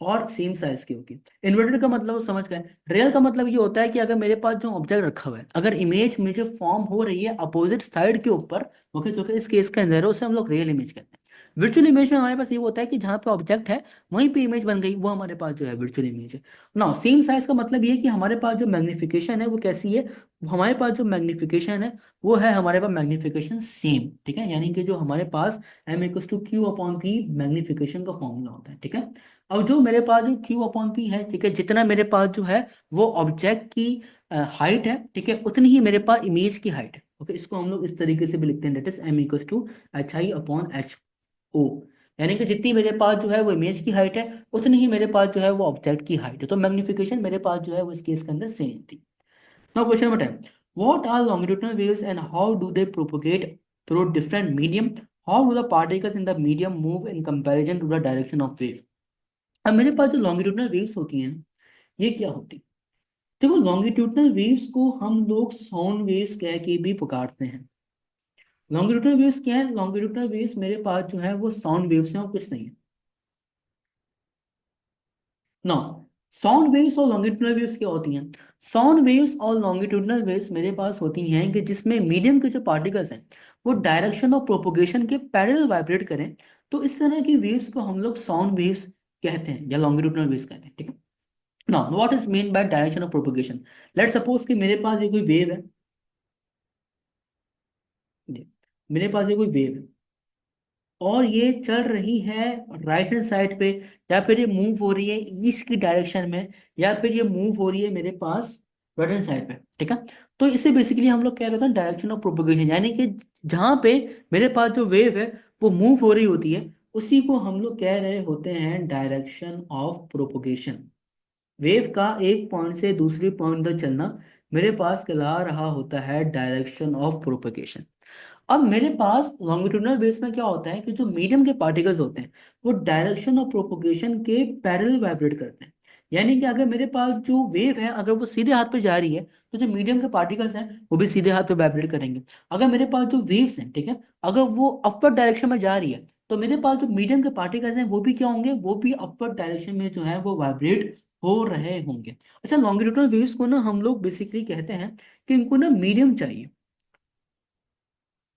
और सेम साइज की होगी। इन्वर्टेड का मतलब वो समझ गए। रियल का मतलब ये होता है कि अगर मेरे पास जो ऑब्जेक्ट रखा हुआ है, अगर इमेज मुझे फॉर्म हो रही है अपोजिट साइड के ऊपर, ओके, जो कि इस केस के अंदर है, उसे हम लोग रियल इमेज कहते हैं। वर्चुअल इमेज में हमारे पास ये होता है कि जहाँ पे ऑब्जेक्ट है वहीं पे इमेज बन गई, वो हमारे पास जो है वर्चुअल इमेज है ना। सेम साइज का मतलब ये है कि हमारे पास जो मैग्निफिकेशन है वो कैसी है, हमारे पास जो मैग्निफिकेशन है वो है हमारे पास मैग्निफिकेशन सेम। ठीक है, यानी कि जो हमारे पास m=q/p मैग्निफिकेशन का फॉर्मूला होता है। ठीक है। अब जो मेरे पास जो Q/P है, ठीक है, जितना मेरे पास जो है वो ऑब्जेक्ट की हाइट है, ठीक है, उतनी ही मेरे पास इमेज की हाइट है। ओके, इसको हम लोग इस तरीके से भी लिखते हैं, दैट इज m=hi/h o। यानी कि जितनी मेरे पास जो है वो इमेज की हाइट है, उतनी ही मेरे पास जो है वो ऑब्जेक्ट की हाइट है। तो मैग्निफिकेशन मेरे पास जो है वो इस केस के अंदर सेम थी। Now question number 10, what are longitudinal waves and how do they propagate through different medium, how do the particles in the medium move in comparison to the direction of wave. अब मेरे पास जो लॉन्गिट्यूडिनल वेव्स होती हैं ना, ये क्या होती है? देखो, लॉन्गिट्यूडिनल वेव्स को हम लोग साउंड वेव्स कह के भी पुकारते हैं। लॉन्गिट्यूडिनल वेव्स क्या है? लॉन्गिट्यूडिनल वेव्स मेरे पास जो है वो साउंड वेव्स हैं और कुछ नहीं है। नो, साउंड वेव्स और लॉन्गिट्यूडिनल वेव्स क्या होती हैं? साउंड वेव्स और लॉन्गिट्यूडिनल वेव्स मेरे पास होती हैं कि जिसमें मीडियम के जो पार्टिकल्स हैं वो डायरेक्शन ऑफ प्रोपोगेशन के पैरेलल वाइब्रेट करें, तो इस तरह की वेव्स को हम लोग साउंड वेव्स कहते हैं या लॉन्गिट्यूडिनल वेव्स कहते हैं। ठीक है। Now what is mean by direction of propagation? Let's suppose कि मेरे पास ये कोई वेव है, ये मेरे पास ये कोई वेव है, और ये चल रही है राइट हैंड साइड पे, या फिर ये मूव हो रही है ईस्ट की डायरेक्शन में, या फिर ये मूव हो रही है मेरे पास राइट हैंड साइड पे। ठीक है। तो इसे बेसिकली हम लोग कह रहे हैं डायरेक्शन ऑफ प्रोपोगेशन, यानी कि जहाँ पे मेरे पास जो वेव है वो मूव हो रही होती है, उसी को हम लोग कह रहे होते हैं डायरेक्शन ऑफ प्रोपोगेशन। वेव का एक पॉइंट से दूसरे पॉइंट तक चलना मेरे पास कहला रहा होता है डायरेक्शन ऑफ प्रोपगेशन। अब मेरे पास लॉन्गिट्यूडिनल वेव्स में क्या होता है कि जो मीडियम के पार्टिकल्स होते हैं वो डायरेक्शन ऑफ प्रोपगेशन के पैरेलल वाइब्रेट करते हैं। यानी कि अगर मेरे पास जो वेव है अगर वो सीधे हाथ पे जा रही है, तो जो मीडियम के पार्टिकल्स हैं वो भी सीधे हाथ पे वाइब्रेट करेंगे। अगर मेरे पास जो वेव्स हैं, ठीक है, अगर वो अपवर्ड डायरेक्शन में जा रही है, तो मेरे पास जो मीडियम के पार्टिकल्स हैं वो भी क्या होंगे, वो भी अपवर्ड डायरेक्शन में जो है वो वाइब्रेट हो रहे होंगे। अच्छा, लॉन्गिट्यूडिनल वेव्स को ना हम लोग बेसिकली कहते हैं कि इनको ना मीडियम चाहिए,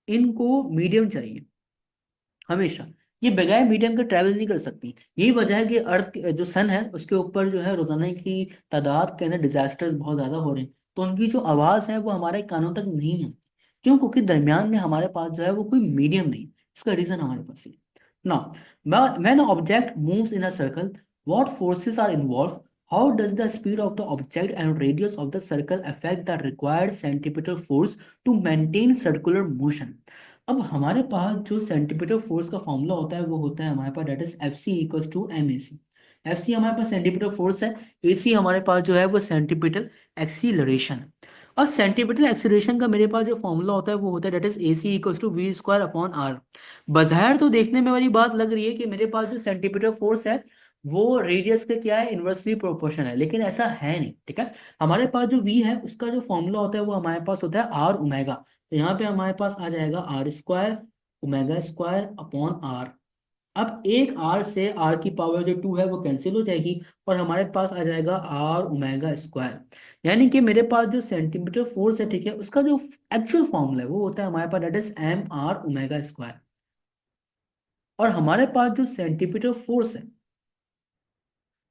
इनको मीडियम चाहिए हमेशा। ये बगैर मीडियम के ट्रैवल नहीं कर सकती। यही वजह है कि जो सन है उसके ऊपर जो है रोजाना की तादाद के अंदर डिजास्टर्स बहुत ज्यादा हो रहे हैं, तो उनकी जो आवाज है वो हमारे कानों तक नहीं है। क्यों? क्योंकि दरमियान में हमारे पास जो है वो कोई मीडियम नहीं। इसका रीजन हमारे पास है ना। When object moves in a circle, what forces are involve, how does the speed of the object and radius of the circle affect the required centimeter force to maintain circular motion. अब हमारे पास जो सेंटीमीटर फोर्स का फॉर्मूला होता है वो होता है हमारे पास that is F C equals to M A C. F C हमारे पास सेंटीमीटर फोर्स है, ए सी हमारे पास जो है वो सेंटीमीटर एक्सीलरेशन है। और सेंटीमीटर एक्सीलरेशन का मेरे पास जो फॉर्मूला होता है वो होता है that is A C equals to V square upon R. बाहर तो देखने में वाली बात लग रही है कि मेरे पास जो सेंटीमीटर फोर्स है वो रेडियस के क्या है, इनवर्सली प्रोपोर्शनल है, लेकिन ऐसा है नहीं। ठीक है। हमारे पास जो वी है उसका जो फॉर्मूला होता है वो हमारे पास होता है आर ओमेगा। तो यहाँ पे हमारे पास आ जाएगा R square omega square upon R. अब एक आर से आर की पावर जो 2 है वो कैंसिल हो जाएगी, और हमारे पास आ जाएगा आर ओमेगा स्क्वायर। यानी कि मेरे पास जो सेंटीमीटर फोर्स है, ठीक है, उसका जो एक्चुअल फॉर्मूला है वो होता है हमारे पास that is M R omega square. और हमारे पास जो सेंटीमीटर फोर्स है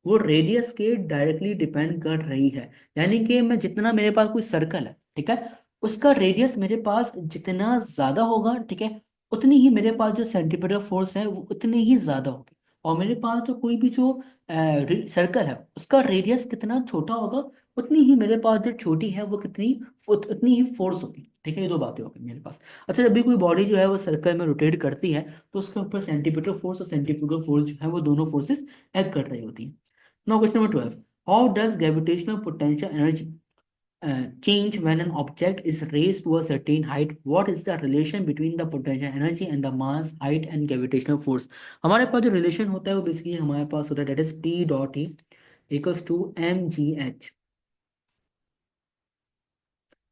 वो रेडियस के डायरेक्टली डिपेंड कर रही है। यानी कि मैं जितना मेरे पास कोई सर्कल है, ठीक है, उसका रेडियस मेरे पास जितना ज्यादा होगा, ठीक है, उतनी ही मेरे पास जो सेंटीमीटर फोर्स है वो उतनी ही ज्यादा होगी। और मेरे पास जो कोई भी जो सर्कल है उसका रेडियस कितना छोटा होगा, उतनी ही मेरे पास जो छोटी है वो उतनी ही फोर्स होगी। ठीक है, ये दो बातें होगी मेरे पास। अच्छा, जब भी कोई बॉडी जो है वो सर्कल में रोटेट करती है तो उसके ऊपर सेंटीमीटर फोर्स और सेंट्रीफ्यूगल फोर्स जो है वो दोनों फोर्सेस एक्ट कर रही होती है। Now question number 12, how does gravitational potential energy change when an object is raised to a certain height? What is the relation between the potential energy and the mass, height and gravitational force? हमारे पास जो रिलेशन होता है वो बेसिकली हमारे पास होता है that is P dot E equals to M G H.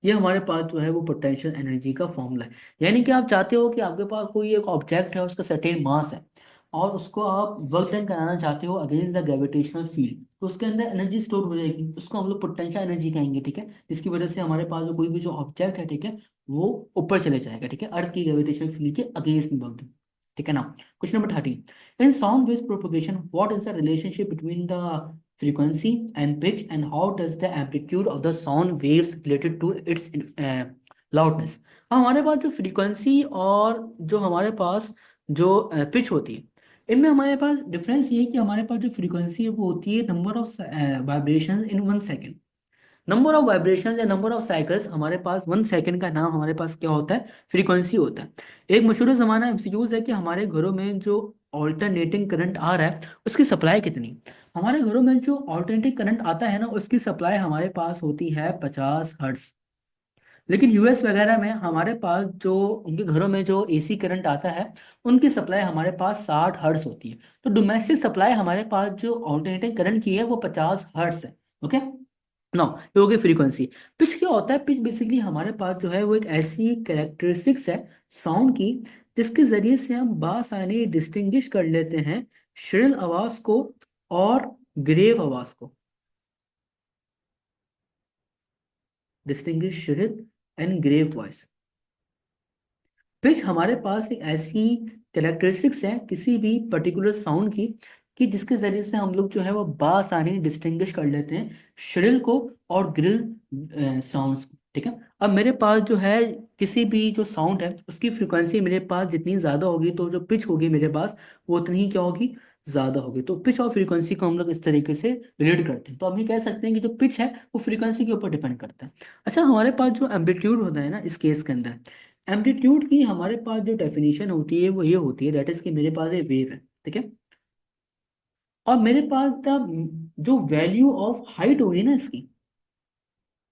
ये हमारे पास जो है वो पोटेंशियल एनर्जी का फॉर्मूला है। यानी कि आप चाहते हो कि आपके पास कोई एक ऑब्जेक्ट है, उसका सर्टेन मास है, और उसको आप वर्क डन कराना चाहते हो अगेंस्ट द ग्रेविटेशनल फील्ड, तो उसके अंदर एनर्जी स्टोर हो जाएगी, उसको हम लोग पोटेंशियल एनर्जी कहेंगे। ठीक है, जिसकी वजह से हमारे पास जो कोई भी जो ऑब्जेक्ट है, ठीक है, वो ऊपर चले जाएगा। ठीक है, अर्थ की ग्रेविटेशनल फील्ड के अगेंस्ट में वर्क डन। ठीक है ना। Question number 13, in sound wave propagation what is the relationship between the frequency and pitch, and how does the amplitude of the sound waves related to its loudness? हमारे पास जो फ्रीक्वेंसी और जो हमारे पास जो पिच होती है, इनमें हमारे पास डिफरेंस ये है कि हमारे पास जो फ्रीक्वेंसी है वो होती है number of vibrations in 1 second. Number of vibrations या नंबर ऑफ साइकिल्स, हमारे पास 1 सेकेंड का नाम हमारे पास क्या होता है, फ्रीक्वेंसी होता है। एक मशहूर ज़माना एमसीक्यूज है कि हमारे घरों में जो ऑल्टरनेटिंग करंट आ रहा है उसकी सप्लाई कितनी। हमारे घरों में जो ऑल्टरनेटिंग करंट आता है ना उसकी सप्लाई हमारे पास होती है 50 हर्ट्स। लेकिन यूएस वगैरह में हमारे पास जो उनके घरों में जो एसी करंट आता है उनकी सप्लाई हमारे पास 60 हर्ट्स होती है। तो डोमेस्टिक सप्लाई हमारे पास जो ऑल्टरनेटिंग करंट की है वो 50 हर्ट्स है। ओके, नो, ये हो गई फ्रीक्वेंसी। पिच क्या होता है, पिच बेसिकली हमारे पास जो है वो एक ऐसी कैरेक्टरिस्टिक्स है साउंड की जिसके जरिए से हम बासानी डिस्टिंग्विश कर लेते हैं श्रिल आवाज को और ग्रेव आवाज को। Distinguish shrill and grave voice. Pitch हमारे पास एक ऐसी कैरेक्टरिस्टिक्स है किसी भी पर्टिकुलर साउंड की कि जिसके जरिए से हम लोग जो है वो बासानी डिस्टिंग्विश कर लेते हैं श्रिल को और ग्रिल साउंड्स को। ठीक है, अब मेरे पास जो है किसी भी जो साउंड है उसकी फ्रिक्वेंसी मेरे पास जितनी ज़्यादा होगी तो जो पिच होगी मेरे पास वो उतनी ही क्या होगी, ज़्यादा होगी। तो पिच और फ्रीक्वेंसी को हम लोग इस तरीके से रिलेट करते हैं। तो हम ये कह सकते हैं कि जो पिच है वो फ्रीक्वेंसी के ऊपर डिपेंड करता है। अच्छा, हमारे पास जो एम्पलीट्यूड होता है ना इस केस के अंदर, एम्पलीट्यूड की हमारे पास जो डेफिनेशन होती है वो ये होती है दैट इज कि मेरे पास एक वेव है। ठीक है, और मेरे पास जो वैल्यू ऑफ हाइट होगी ना इसकी,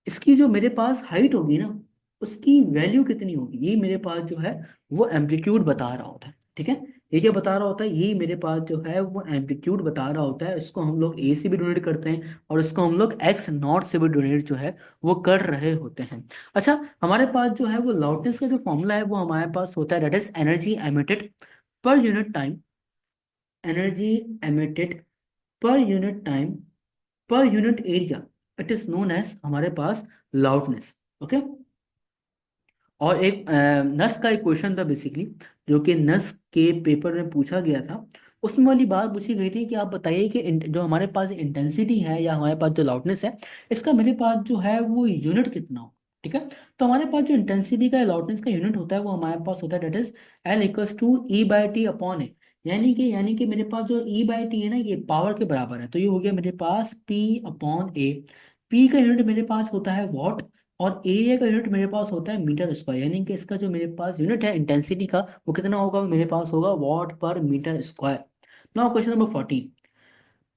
इसकी जो मेरे पास हाइट होगी ना उसकी वैल्यू कितनी होगी, ये मेरे पास जो है वो एम्पलीट्यूड बता रहा होता है। ठीक है, ये क्या बता रहा होता है, ये मेरे पास जो है वो एम्पलीट्यूड बता रहा होता है। इसको हम लोग ए से भी डोनेट करते हैं और इसको हम लोग एक्स नॉट से भी डोनेट जो है वो कर रहे होते हैं। अच्छा, हमारे पास जो है वो लाउडनेस का जो फॉर्मूला है वो हमारे पास होता है that is energy emitted per unit time. Energy emitted per unit time per unit area, it is known as हमारे पास लाउडनेस। ओके, और एक नस का एक क्वेश्चन था बेसिकली जो कि नस के पेपर में पूछा गया था। उसमें वाली बात पूछी गई थी कि आप बताइए कि जो हमारे पास इंटेंसिटी है या हमारे पास जो लाउडनेस है इसका मेरे पास जो है वो यूनिट कितना हो। ठीक है, तो हमारे पास जो इंटेंसिटी का लाउडनेस का यूनिट होता है वो हमारे पास होता है that is L equals to E by T upon A. यानी कि मेरे पास जो ई बाई टी है ना ये पावर के बराबर है, तो ये हो गया मेरे पास पी अपॉन ए। पी का यूनिट मेरे पास होता है वॉट और एरिया का यूनिट मेरे पास होता है मीटर स्क्वायर। यानी कि इसका जो मेरे पास यूनिट है इंटेंसिटी का वो कितना होगा, मेरे पास होगा watt per meter square. Now question number 14,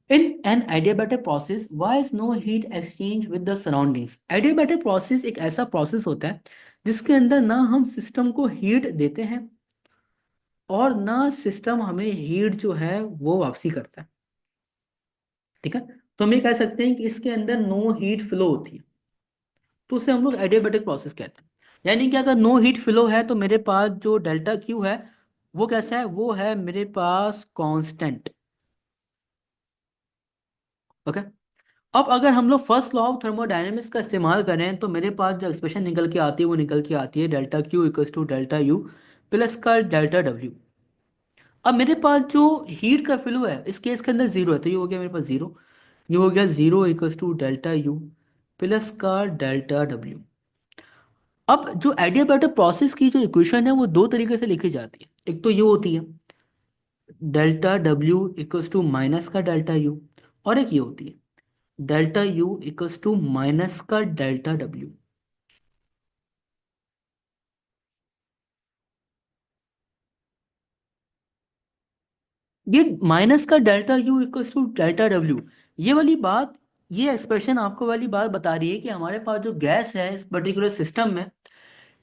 in an adiabatic process why is no heat exchange with the surroundings? Adiabatic process एक ऐसा प्रोसेस होता है जिसके अंदर ना हम सिस्टम को हीट देते हैं और ना सिस्टम हमें हीट जो है वो वापसी करता है। ठीक है, तो हम ये कह सकते हैं कि इसके अंदर नो हीट फ्लो होती है, तो उसे हम लोग एडियाबेटिक प्रोसेस कहते हैं। यानी कि अगर नो हीट फ्लो है तो मेरे पास जो डेल्टा क्यू है वो कैसा है, वो है मेरे पास कांस्टेंट। ओके, अब अगर हम लोग फर्स्ट लॉ ऑफ थर्मोडायनेमिक्स का इस्तेमाल करें तो मेरे पास जो एक्सप्रेशन निकल के आती है वो निकल के आती है delta Q equals to delta U plus का डेल्टा डब्ल्यू। अब मेरे पास जो हीट का फ्लो है इस केस के अंदर जीरो है, तो ये हो गया मेरे पास जीरो। ये हो गया zero equals to delta U plus का डेल्टा डब्ल्यू। अब जो एडियाबैटिक प्रोसेस की जो इक्वेशन है वो दो तरीके से लिखी जाती है। एक तो ये होती है delta W equals to minus का डेल्टा यू, और एक ये होती है delta U equals to minus का डेल्टा डब्ल्यू। ये माइनस का delta U equals to delta W, ये वाली बात, ये एक्सप्रेशन आपको वाली बात बता रही है कि हमारे पास जो गैस है इस पर्टिकुलर सिस्टम में,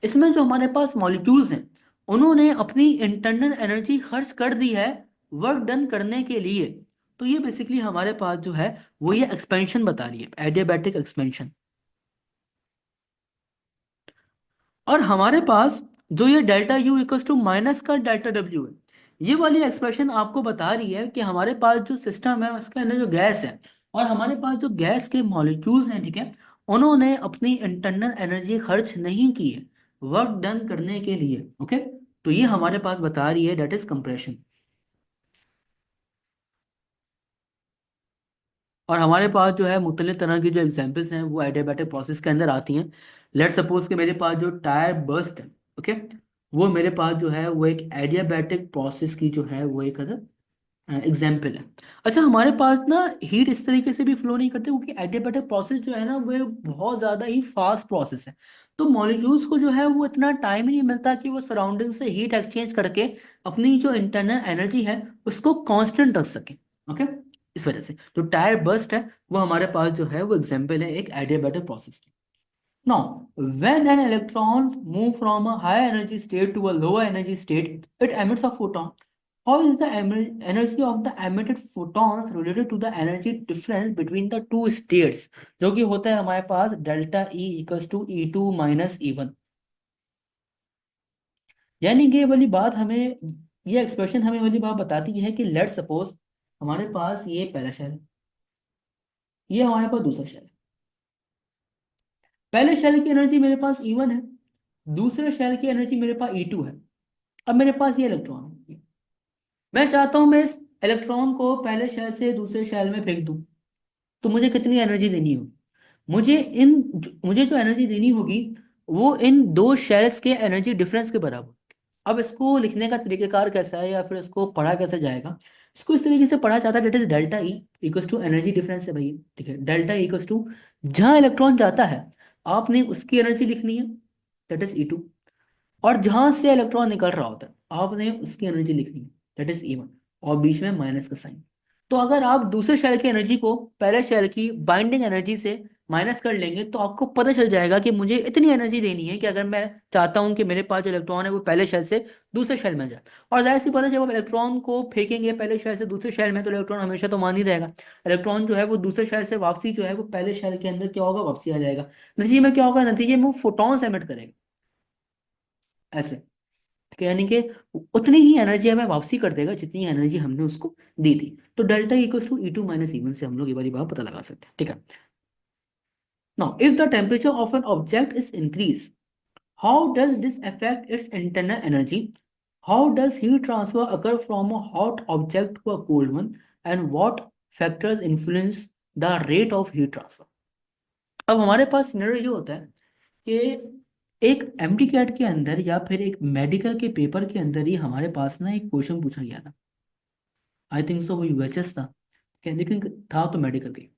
इसमें जो हमारे पास मॉलिक्यूल्स हैं उन्होंने अपनी इंटरनल एनर्जी खर्च कर दी है वर्क डन करने के लिए। तो ये बेसिकली हमारे पास जो है वो ये एक्सपेंशन बता रही है, एडियाबैटिक एक्सपेंशन। और हमारे पास जो ये delta U equals to minus का डेल्टा डब्ल्यू है, ये वाली एक्सप्रेशन आपको बता रही है कि हमारे पास जो सिस्टम है उसके अंदर जो गैस है और हमारे पास जो गैस के मॉलिक्यूल्स हैं, ठीक है, उन्होंने अपनी इंटरनल एनर्जी खर्च नहीं की है वर्क डन करने के लिए। ओके, तो ये हमारे पास बता रही है दैट इज कंप्रेशन। और हमारे पास जो है मुख्तलिफ तरह की जो एग्जांपल्स हैं वो एडियाबैटिक प्रोसेस के अंदर आती हैं। लेट सपोज कि मेरे पास जो टायर बर्स्ट है, ओके, वो मेरे पास जो है वो एक एडियाबैटिक प्रोसेस की जो है वो एक एग्जाम्पल है। अच्छा, हमारे पास ना हीट इस तरीके से भी फ्लो नहीं करते क्योंकि एडियाबैटिक प्रोसेस जो है ना वो बहुत ज़्यादा ही फास्ट प्रोसेस है। तो मॉलिक्यूल्स को जो है वो इतना टाइम ही नहीं मिलता कि वो सराउंडिंग से हीट एक्सचेंज करके अपनी जो इंटरनल एनर्जी है उसको कांस्टेंट रख सके। ओके, इस वजह से जो टायर बर्स्ट है वो हमारे पास जो है वो एग्जाम्पल है एक एडियाबैटिक प्रोसेस की। Now, when an electron move from a high energy state to a lower energy state, it emits a photon. How is the energy of the emitted photons related to the energy difference between the two states? जो कि होता है हमारे पास delta E equals to E2 minus E1। यानी कि ये वाली बात हमें, ये एक्सप्रेशन हमें वाली बात बताती है कि लेट सपोज हमारे पास ये पहला शेल है, ये हमारे पास दूसरा शेल है। पहले शेल की एनर्जी मेरे पास E1 है, दूसरे शेल की एनर्जी मेरे पास E2 है। अब मेरे पास ये इलेक्ट्रॉन है, मैं चाहता हूं मैं इस इलेक्ट्रॉन को पहले शेल से दूसरे शेल में फेंक दूं, तो मुझे कितनी एनर्जी देनी होगी? मुझे जो एनर्जी देनी होगी वो इन दो शेल्स के एनर्जी डिफरेंस के बराबर। अब इसको लिखने का तरीकेकार कैसा है या फिर इसको पढ़ा कैसे जाएगा? इसको इस तरीके से पढ़ा जाता है that is delta E equals to energy difference है भैया, ठीक है, डेल्टा ई इक्वल्स टू जहां इलेक्ट्रॉन जाता है आपने उसकी एनर्जी लिखनी है, दैट इज E2, और जहां से इलेक्ट्रॉन निकल रहा होता है आपने उसकी एनर्जी लिखनी है, दैट इज E1, और बीच में माइनस का साइन। तो अगर आप दूसरे शेल की एनर्जी को पहले शेल की बाइंडिंग एनर्जी से माइनस कर लेंगे तो आपको पता चल जाएगा कि मुझे इतनी एनर्जी देनी है कि अगर मैं चाहता हूं कि मेरे पास जो इलेक्ट्रॉन है वो पहले शेल से दूसरे शेल में जाए। और जाहिर सी बात है जब आप इलेक्ट्रॉन को फेंकेंगे पहले शेल से दूसरे शेल में तो इलेक्ट्रॉन हमेशा तो मान ही रहेगा। इलेक्ट्रॉन जो है वो दूसरे शेल से वापसी जो है वो पहले शेल के अंदर क्या होगा, वापसी आ जाएगा। नतीजे में क्या होगा, नतीजे में वो फोटॉन्स एमिट करेगा ऐसे, ठीक है, यानी कि उतनी ही एनर्जी हमें वापसी कर देगा जितनी एनर्जी हमने उसको दी थी। तो delta equals to E2 minus E1 से हम लोग ये वाली बात पता लगा सकते हैं, ठीक है। Now if the temperature of an object is increase, how does this affect its internal energy? How does heat transfer occur from a hot object to a cold one, and what factors influence the rate of heat transfer? अब हमारे पास सिनेरियो ये होता है कि एक एमडी कैट के अंदर या फिर एक मेडिकल के पेपर के अंदर ही हमारे पास ना एक क्वेश्चन पूछा गया था। आई थिंक सो वो यूएचएस था, लेकिन था तो मेडिकल के।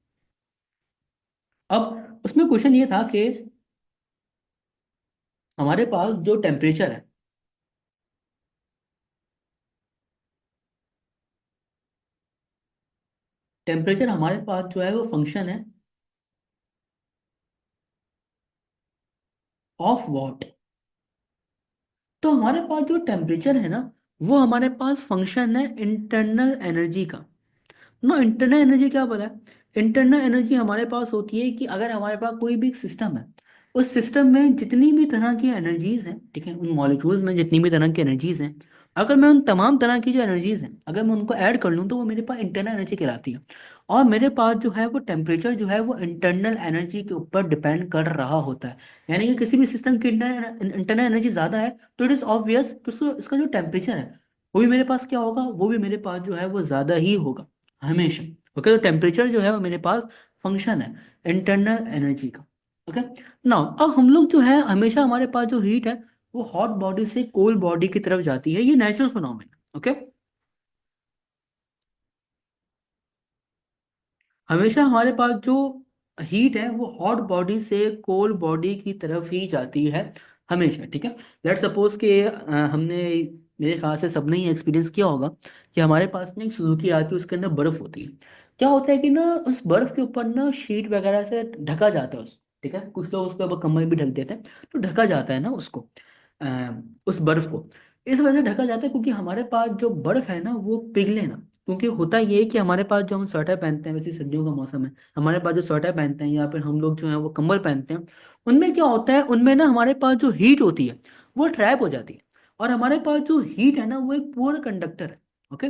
अब उसमें क्वेश्चन ये था कि हमारे पास जो टेम्परेचर है, टेम्परेचर हमारे पास जो है वो फंक्शन है ऑफ व्हाट। तो हमारे पास जो टेम्परेचर है ना वो हमारे पास फंक्शन है इंटरनल एनर्जी का। नो, इंटरनल एनर्जी क्या बोला है? इंटरनल एनर्जी हमारे पास होती है कि अगर हमारे पास कोई भी सिस्टम है, उस सिस्टम में जितनी भी तरह की एनर्जीज हैं, ठीक है, उन मॉलिक्यूल्स में जितनी भी तरह की एनर्जीज हैं, अगर मैं उन तमाम तरह की जो एनर्जीज हैं अगर मैं उनको ऐड कर लूँ तो वो मेरे पास इंटरनल एनर्जी कहलाती है। और मेरे पास जो है वो टेम्परेचर जो है वो इंटरनल एनर्जी के ऊपर डिपेंड कर रहा होता है। यानी कि किसी भी सिस्टम की इंटरनल एनर्जी ज़्यादा है तो इट इज़ ऑब्वियस कि इसका जो टेम्परेचर है वो भी मेरे पास क्या होगा, वो भी मेरे पास जो है वो ज़्यादा ही होगा हमेशा। ओके, तो टेम्परेचर जो है वो मेरे पास फंक्शन है इंटरनल एनर्जी का। ओके। नाउ अब हम लोग जो है हमेशा हमारे पास जो हीट है वो हॉट बॉडी से कोल्ड बॉडी की तरफ जाती है, ये नेचुरल फिनोमेना। ओके, हमेशा हमारे पास जो हीट है वो हॉट बॉडी से कोल्ड बॉडी की तरफ ही जाती है हमेशा। ठीक है, लेट सपोज कि हमने, मेरे ख्याल से सबने ही एक्सपीरियंस किया होगा कि हमारे पास ना एक सुजुकी आती है, उसके अंदर बर्फ होती है। क्या होता है कि ना उस बर्फ के ऊपर ना शीट वगैरह से ढका जाता है उसको। ठीक है, कुछ लोग उसके ऊपर कम्बल भी ढक देते हैं, तो ढका जाता है ना उसको, उस बर्फ को। इस वजह से ढका जाता है क्योंकि हमारे पास जो बर्फ है ना वो पिघले ना। क्योंकि होता ये है कि हमारे पास जो हम स्वेटर पहनते हैं, वैसे सर्दियों का मौसम है, हमारे पास जो स्वेटर पहनते हैं या फिर हम लोग जो है वो कंबल पहनते हैं, उनमें क्या होता है, उनमें ना हमारे पास जो हीट होती है वो ट्रैप हो जाती है। और हमारे पास जो हीट है ना वो एक पूर्ण कंडक्टर है। ओके,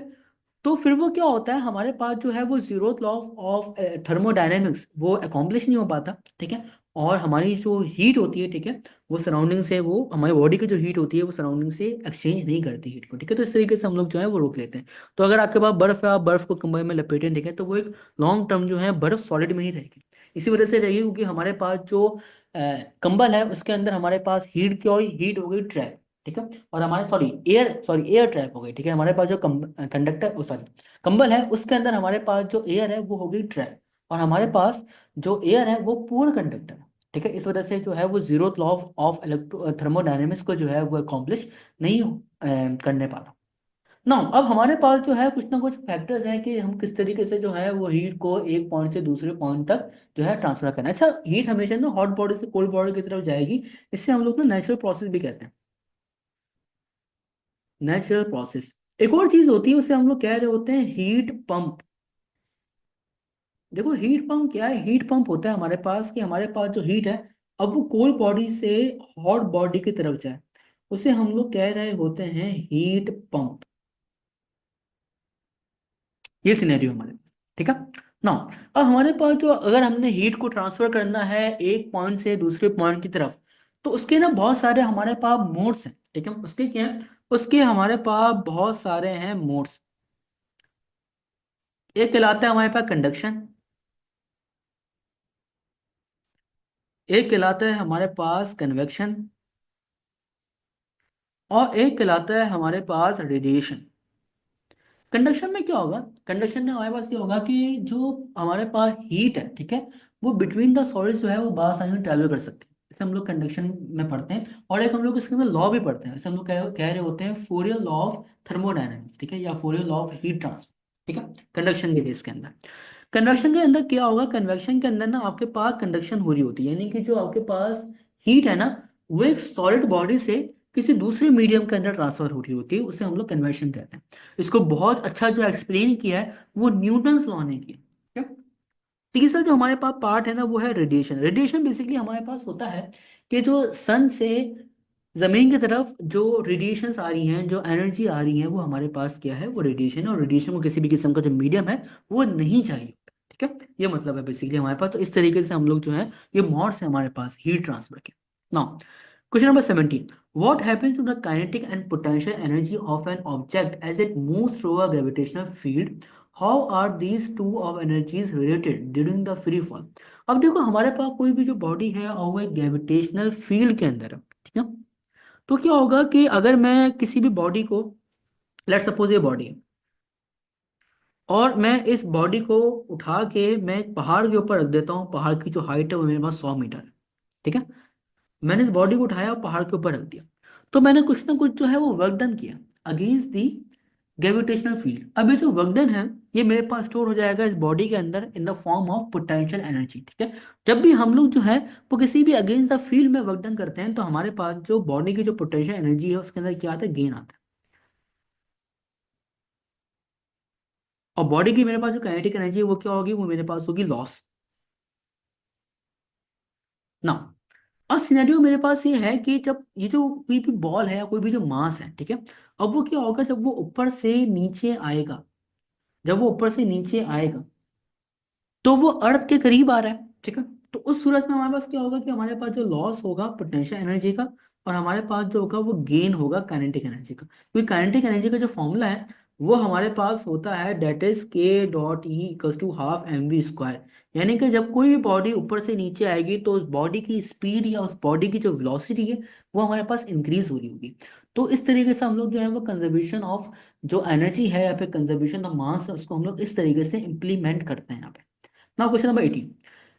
तो फिर वो क्या होता है, हमारे पास जो है वो जीरो लॉ ऑफ थर्मोडायनेमिक्स वो अकॉम्प्लिश नहीं हो पाता। ठीक है, और हमारी जो हीट होती है, ठीक है, वो सराउंडिंग से, वो हमारी बॉडी की जो हीट होती है वो सराउंडिंग से एक्सचेंज नहीं करती हीट को। ठीक है, तो इस तरीके से हम लोग जो है वो रोक लेते हैं। तो अगर आपके पास बर्फ है, आप बर्फ को कंबल में लपेटे देखें, तो वो एक लॉन्ग टर्म जो है बर्फ सॉलिड में ही रहेगी। इसी वजह से रहेगी क्योंकि हमारे पास जो कंबल है उसके अंदर हमारे पास हीट की और हीट हो गई ट्रैप। ठीक है, और हमारे सॉरी एयर ट्रैप हो गई। ठीक है, हमारे पास जो कंडक्टर, सॉरी, कंबल है उसके अंदर हमारे पास जो एयर है वो हो गई ट्रैप, और हमारे पास जो एयर है वो पूर्ण कंडक्टर है। ठीक है, इस वजह से जो है वो zero law of electro thermodynamics को जो है वो अकॉम्प्लिश नहीं करने पाता। ना अब हमारे पास जो है कुछ ना कुछ फैक्टर्स हैं कि हम किस तरीके से जो है वो हीट को एक पॉइंट से दूसरे पॉइंट तक जो है ट्रांसफर करना है। अच्छा, हीट हमेशा ना हॉट बॉडी से कोल्ड बॉडी की तरफ जाएगी, इससे हम लोग ना नेचुरल प्रोसेस भी कहते हैं, नेचुरल प्रोसेस। एक और चीज होती है उसे हम लोग कह रहे होते हैं हीट पंप। देखो हीट पंप क्या है, हीट पंप होता है हमारे पास कि हमारे पास जो हीट है अब वो कोल्ड बॉडी से हॉट बॉडी की तरफ जाए, उसे हम लोग कह रहे होते हैं हीट पंप। ये सिनेरियो हमारे पास। ठीक है ना, अब हमारे पास जो, अगर हमने हीट को ट्रांसफर करना है एक पॉइंट से दूसरे पॉइंट की तरफ, तो उसके ना बहुत सारे हमारे पास मोड्स हैं। ठीक है, उसके क्या है, उसके हमारे पास बहुत सारे हैं मोड्स। एक कहलाता है हमारे पास कंडक्शन, एक कहलाता है हमारे पास कन्वेक्शन, और एक कहलाता है हमारे पास रेडिएशन। कंडक्शन में क्या होगा, कंडक्शन में हमारे पास ये होगा कि जो हमारे पास हीट है, ठीक है, वो बिटवीन द सॉलिड्स जो है वो बआसानी ट्रैवल कर सकती है। जैसे हम लोग कंडक्शन में पढ़ते हैं, और एक हम लोग इसके अंदर लॉ भी पढ़ते हैं, जैसे हम लोग कह रहे होते हैं फोरियर लॉ ऑफ थर्मोडायनेमिक्स। ठीक है, या Fourier law of heat transfer. ठीक है, कंडक्शन के केस के अंदर, कन्वेक्शन के अंदर क्या होगा, कन्वेक्शन के अंदर ना आपके पास कंडक्शन हो रही होती है, यानी कि जो आपके पास हीट है ना वो एक सॉलिड बॉडी से किसी दूसरे मीडियम के अंदर ट्रांसफर हो रही होती है, उसे हम लोग कन्वर्शन कहते हैं। इसको बहुत अच्छा जो एक्सप्लेन किया है वो न्यूटन्स लॉ ने किया। ठीक है? तीसरा जो हमारे पास पार्ट है ना वो है रेडिएशन। रेडिएशन बेसिकली हमारे पास होता है कि जो सन से जमीन की तरफ जो रेडिएशंस आ रही हैं, जो एनर्जी आ रही है, वो हमारे पास क्या है, वो रेडिएशन है, और रेडिएशन को किसी भी किस्म का जो मीडियम है वो नहीं चाहिए। ठीक है, ये मतलब है बेसिकली हमारे पास। तो इस तरीके से हम लोग जो है, ये मोड्स है हमारे पास हीट ट्रांसफर के। Now question number 17, what happens to the kinetic and potential energy of an object as it moves through a gravitational field? How are these two of energies related during the free fall? अब देखो हमारे पास कोई भी जो बॉडी है और वो एक ग्रेविटेशनल फील्ड के अंदर है। ठीक है, तो क्या होगा कि अगर मैं किसी भी बॉडी को, लेट सपोज ये बॉडी है, और मैं इस बॉडी को उठा के मैं एक पहाड़ के ऊपर रख देता हूँ, पहाड़ की जो हाइट है वो मेरे पास 100 मीटर है। ठीक है, मैंने इस बॉडी को उठाया और पहाड़ के ऊपर रख दिया, तो मैंने कुछ ना कुछ जो है वो वर्क डन किया अगेंस्ट दी ग्रेविटेशनल फील्ड। अब ये जो वर्क डन है ये मेरे पास स्टोर हो जाएगा इस बॉडी के अंदर in the form of potential energy. ठीक है, जब भी हम लोग जो है वो किसी भी अगेंस्ट द फील्ड में वर्क डन करते हैं, तो हमारे पास जो बॉडी की जो पोटेंशियल एनर्जी है उसके अंदर क्या आता है, गेन आता है। और बॉडी की मेरे पास जो काइनेटिक एनर्जी है वो क्या होगी, वो मेरे पास होगी लॉस। ना और सिनेरियो मेरे पास ये है कि जब ये जो कोई भी बॉल है या कोई भी जो मास है, ठीक है, अब वो क्या होगा, जब वो ऊपर से नीचे आएगा, जब वो ऊपर से नीचे आएगा तो वो अर्थ के करीब आ रहा है। ठीक है, तो उस सूरत में हमारे पास क्या होगा कि हमारे पास जो लॉस होगा पोटेंशियल एनर्जी का, और हमारे पास जो होगा वो गेन होगा काइनेटिक एनर्जी का। क्योंकि काइनेटिक एनर्जी का जो फॉर्मूला है वो हमारे पास होता है that is K dot E equals to half M V square. यानी कि जब कोई भी बॉडी ऊपर से नीचे आएगी तो उस बॉडी की स्पीड या उस बॉडी की जो वेलोसिटी है वो हमारे पास इंक्रीज हो रही होगी। तो इस तरीके से हम लोग जो है वो कंजर्वेशन ऑफ जो एनर्जी है या फिर कंजर्वेशन ऑफ मास है उसको हम लोग इस तरीके से इम्प्लीमेंट करते हैं यहाँ पे। Now question number 18,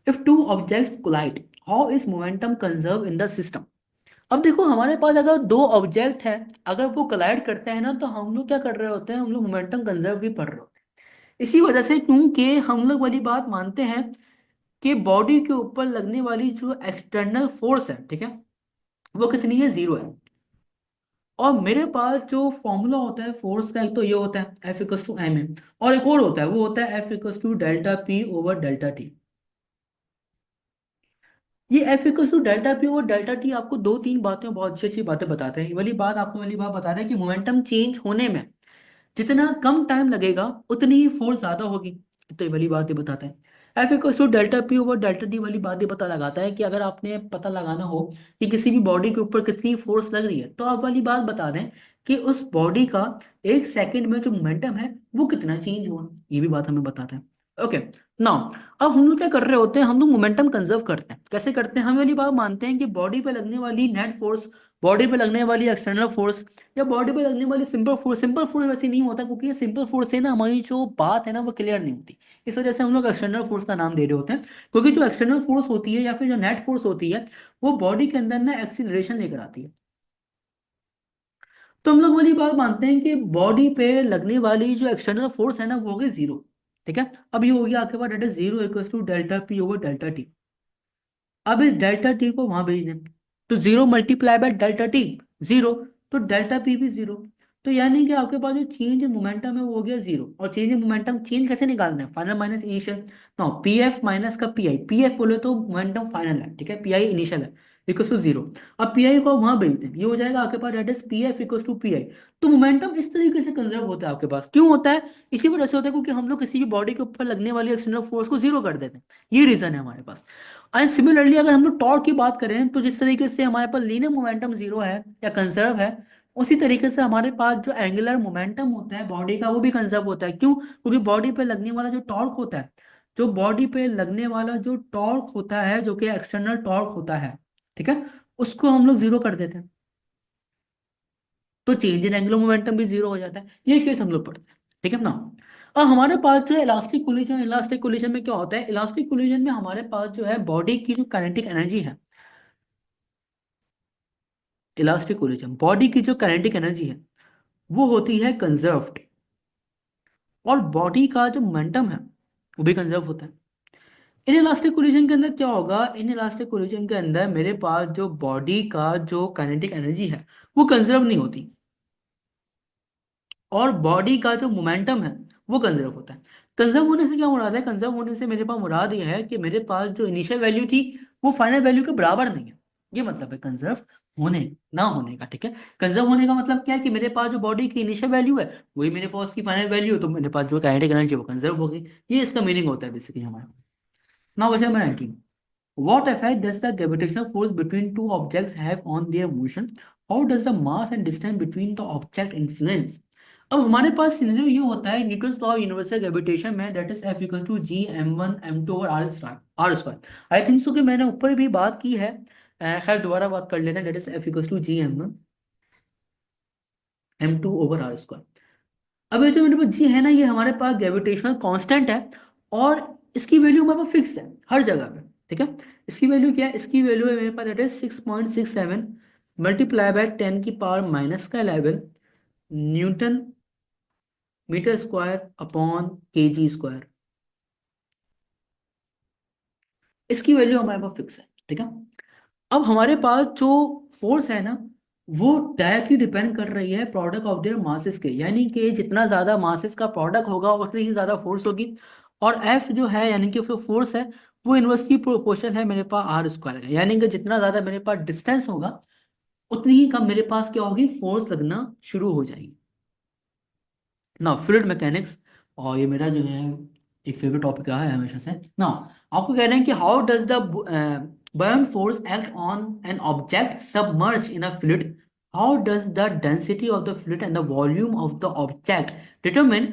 if two objects collide how is momentum conserve in the system. अब देखो हमारे पास अगर दो ऑब्जेक्ट है, अगर वो कोलाइड करते हैं ना तो हम लोग क्या कर रहे होते हैं, हम लोग मोमेंटम कंजर्व भी पढ़ रहे होते हैं। इसी वजह से क्योंकि हम लोग वाली बात मानते हैं कि बॉडी के ऊपर लगने वाली जो एक्सटर्नल फोर्स है, ठीक है, वो कितनी है, जीरो है। और मेरे पास जो फॉर्मूला होता है फोर्स का, एक तो ये होता है F equals to M M, और एक और होता है वो होता है F equals to delta P over delta T. ये F equals to delta P और डेल्टा टी आपको दो तीन बातें, बहुत अच्छी अच्छी बातें बताते हैं। ये वाली बात आपको वाली बात बताते हैं कि मोमेंटम चेंज होने में जितना कम टाइम लगेगा उतनी ही फोर्स ज्यादा होगी। तो ये वाली बात ये बताता है। F equals to delta P over delta T वाली बात ये पता लगाता है कि अगर आपने पता लगाना हो कि किसी भी बॉडी के ऊपर कितनी फोर्स लग रही है तो आप वाली बात बता दें कि उस बॉडी का एक सेकंड में जो मोमेंटम है वो कितना चेंज हुआ, ये भी बात हमें बताता है। ओके, नाउ अब हम लोग क्या कर रहे होते हैं, हम लोग मोमेंटम कंजर्व करते हैं। कैसे करते हैं, हम वाली बात मानते हैं कि बॉडी पे लगने वाली नेट फोर्स, बॉडी पे लगने वाली एक्सटर्नल फोर्स या बॉडी पे लगने वाली सिंपल फोर्स, सिंपल फोर्स वैसे नहीं होता क्योंकि ये सिंपल फोर्स से ना हमारी जो बात है ना वो क्लियर नहीं होती। इस वजह से हम लोग एक्सटर्नल फोर्स का नाम दे रहे होते हैं, क्योंकि जो एक्सटर्नल फोर्स होती है या फिर जो नेट फोर्स होती है वो बॉडी के अंदर ना एक्सीलरेशन लेकर आती है। तो हम लोग वाली बात मानते हैं कि बॉडी पे लगने वाली जो एक्सटर्नल फोर्स है ना वो होगी जीरो। ठीक है, अब ये हो गया आपके पास that is zero equal to delta P over delta T. अब इस डेल्टा टी को वहां भेज दें तो zero multiply by delta T, zero, तो डेल्टा पी भी जीरो। तो यानी कि आपके पास जो चेंज इन मोमेंटम है वो हो गया जीरो। और चेंज इन मोमेंटम चेंज कैसे निकालना है, final minus initial. No, P F minus का पी आई, पी एफ बोले तो मोमेंटम फाइनल है, ठीक है, पी आई इनिशियल है, इक्वल टू जीरो। अब पी आई को वहां भेज दें, ये हो जाएगा आपके पास that is P F equal to P I. तो मोमेंटम इस तरीके से कंजर्व होता है आपके पास। क्यों होता है, इसी वजह से होता है क्योंकि हम लोग किसी भी बॉडी के ऊपर लगने वाली एक्सटर्नल फोर्स को जीरो कर देते हैं, ये रीजन है हमारे पास। एंड सिमिलरली अगर हम लोग टॉर्क की बात करें तो जिस तरीके से हमारे पास लीनियर मोमेंटम जीरो है या कंजर्व है, उसी तरीके से हमारे पास जो एंगुलर मोमेंटम होता है बॉडी का वो भी कंजर्व होता है। क्यों, क्योंकि बॉडी पे लगने वाला जो टॉर्क होता है, जो बॉडी पे लगने वाला जो टॉर्क होता है जो कि एक्सटर्नल टॉर्क होता है, ठीक है, उसको हम लोग जीरो कर देते हैं। तो चेंज इन एंगुलर मोमेंटम भी जीरो हो जाता है। ये केस हम लोग पढ़ते हैं, ठीक है ना। और हमारे पास जो इलास्टिक कोलिजन, इलास्टिक कोलिजन में क्या होता है, इलास्टिक कोलिजन में हमारे पास जो है बॉडी की जो काइनेटिक एनर्जी है, इलास्टिक कोलिजन बॉडी की जो काइनेटिक एनर्जी है वो होती है कंजर्व्ड, और बॉडी का जो मोमेंटम है वो भी कंजर्व होता है। इन इलास्टिक कोलिजन के अंदर क्या होगा, इन इलास्टिक कोलिजन के अंदर मेरे पास जो बॉडी का जो काइनेटिक एनर्जी है वो कंजर्व नहीं होती, और बॉडी का जो मोमेंटम है वो कंजर्व होता है। कंजर्व होने से क्या मुराद है, कंजर्व होने से मेरे पास मुराद ये है कि मेरे पास जो इनिशियल वैल्यू थी वो फाइनल वैल्यू के बराबर नहीं है। ये मतलब है कंजर्व होने ना होने का, ठीक है। कंजर्व होने का मतलब क्या है कि मेरे पास जो बॉडी की इनिशियल वैल्यू है वही मेरे पास की फाइनल वैल्यू है, तो मेरे पास जो काइनेटिक एनर्जी है वो कंजर्व हो गई। ये इसका मीनिंग होता है बेसिकली हमारा। Now question number 19, what effect does the gravitational force between two objects have on their motion? How does the mass and distance between the object influence? अब हमारे पास सिनेरियो ये होता है Newton law of universal gravitation में, that is F equal to G M one M two और R square, R square. I think so कि मैंने ऊपर भी बात की है, खैर दोबारा बात कर लेते हैं। That is F equal to G M one M two over R square. अब ये जो मेरे पास जी है ना, ये हमारे पास ग्रेविटेशनल कांस्टेंट है, और इसकी वैल्यू हमारे पास फिक्स है हर जगह पे, ठीक है। इसकी वैल्यू क्या है, इसकी वैल्यू है मेरे पास दैट इज 6.67 मल्टीप्लाई बाय 10 की पावर माइनस का 11 न्यूटन मीटर स्क्वायर अपॉन के जी स्क्वायर। इसकी वैल्यू हमारे पास फिक्स है, ठीक है। अब हमारे पास जो फोर्स है ना वो डायरेक्टली डिपेंड कर रही है प्रोडक्ट ऑफ देयर मासेस के, यानी कि जितना ज्यादा मासेस का प्रोडक्ट होगा उतनी ही ज्यादा फोर्स होगी। और एफ जो है यानी कि जो फोर्स है वो इन्वर्सली प्रोपोर्शनल है मेरे पास आर स्क्वायर है, यानी कि जितना ज्यादा मेरे पास डिस्टेंस होगा उतनी ही कम मेरे पास क्या होगी, फोर्स लगना शुरू हो जाएगी ना। फ्लूइड मैकेनिक्स, और ये मेरा जो है एक फेवरेट टॉपिक रहा है हमेशा से ना। आपको कह रहे हैं कि how does the buoyant force act on an object submerge in a fluid. How does the density of the fluid and the volume of the object determine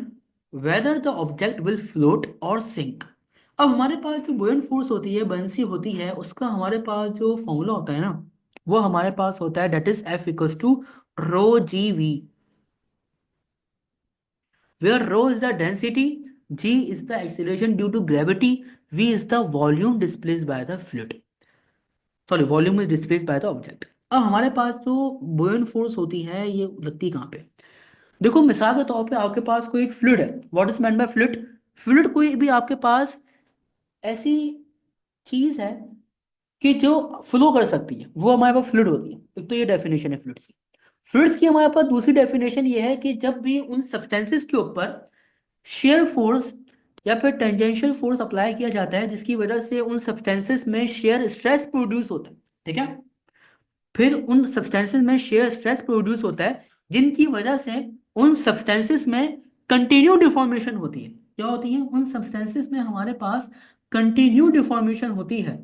whether the object will float और सिंक। अब हमारे पास जो बुयंट फोर्स होती है, बंसी होती है, उसका हमारे पास जो फॉर्मूला होता है ना, वो हमारे पास होता है that is F equals to rho G V, where rho is the density, g is the acceleration due to gravity, v is the volume displaced by the fluid, sorry volume is displaced by the object. अब हमारे पास जो बुयंट फोर्स होती है ये लगती कहाँ पे? देखो मिसाल के तौर पे आपके पास कोई एक फ्लूइड है, what is meant by fluid? Fluid कोई भी आपके पास ऐसी चीज है कि जो फ्लो कर सकती है, वो हमारे पास फ्लूइड होती है। एक तो ये डेफिनेशन है फ्लूइड्स की। फ्लूइड्स की हमारे पास दूसरी डेफिनेशन ये है कि जब भी उन सब्सटेंसेस के ऊपर शेयर फोर्स या फिर टेंजेंशियल फोर्स अप्लाई किया जाता है जिसकी वजह से उन सब्सटेंसेस में शेयर स्ट्रेस प्रोड्यूस होता है, ठीक है, फिर उन सब्सटेंसेस में शेयर स्ट्रेस प्रोड्यूस होता है जिनकी वजह से उन सब्सटेंसेस में कंटिन्यू डिफॉर्मेशन होती है। क्या होती है? उन सब्सटेंसेस में हमारे पास कंटिन्यू डिफॉर्मेशन होती है।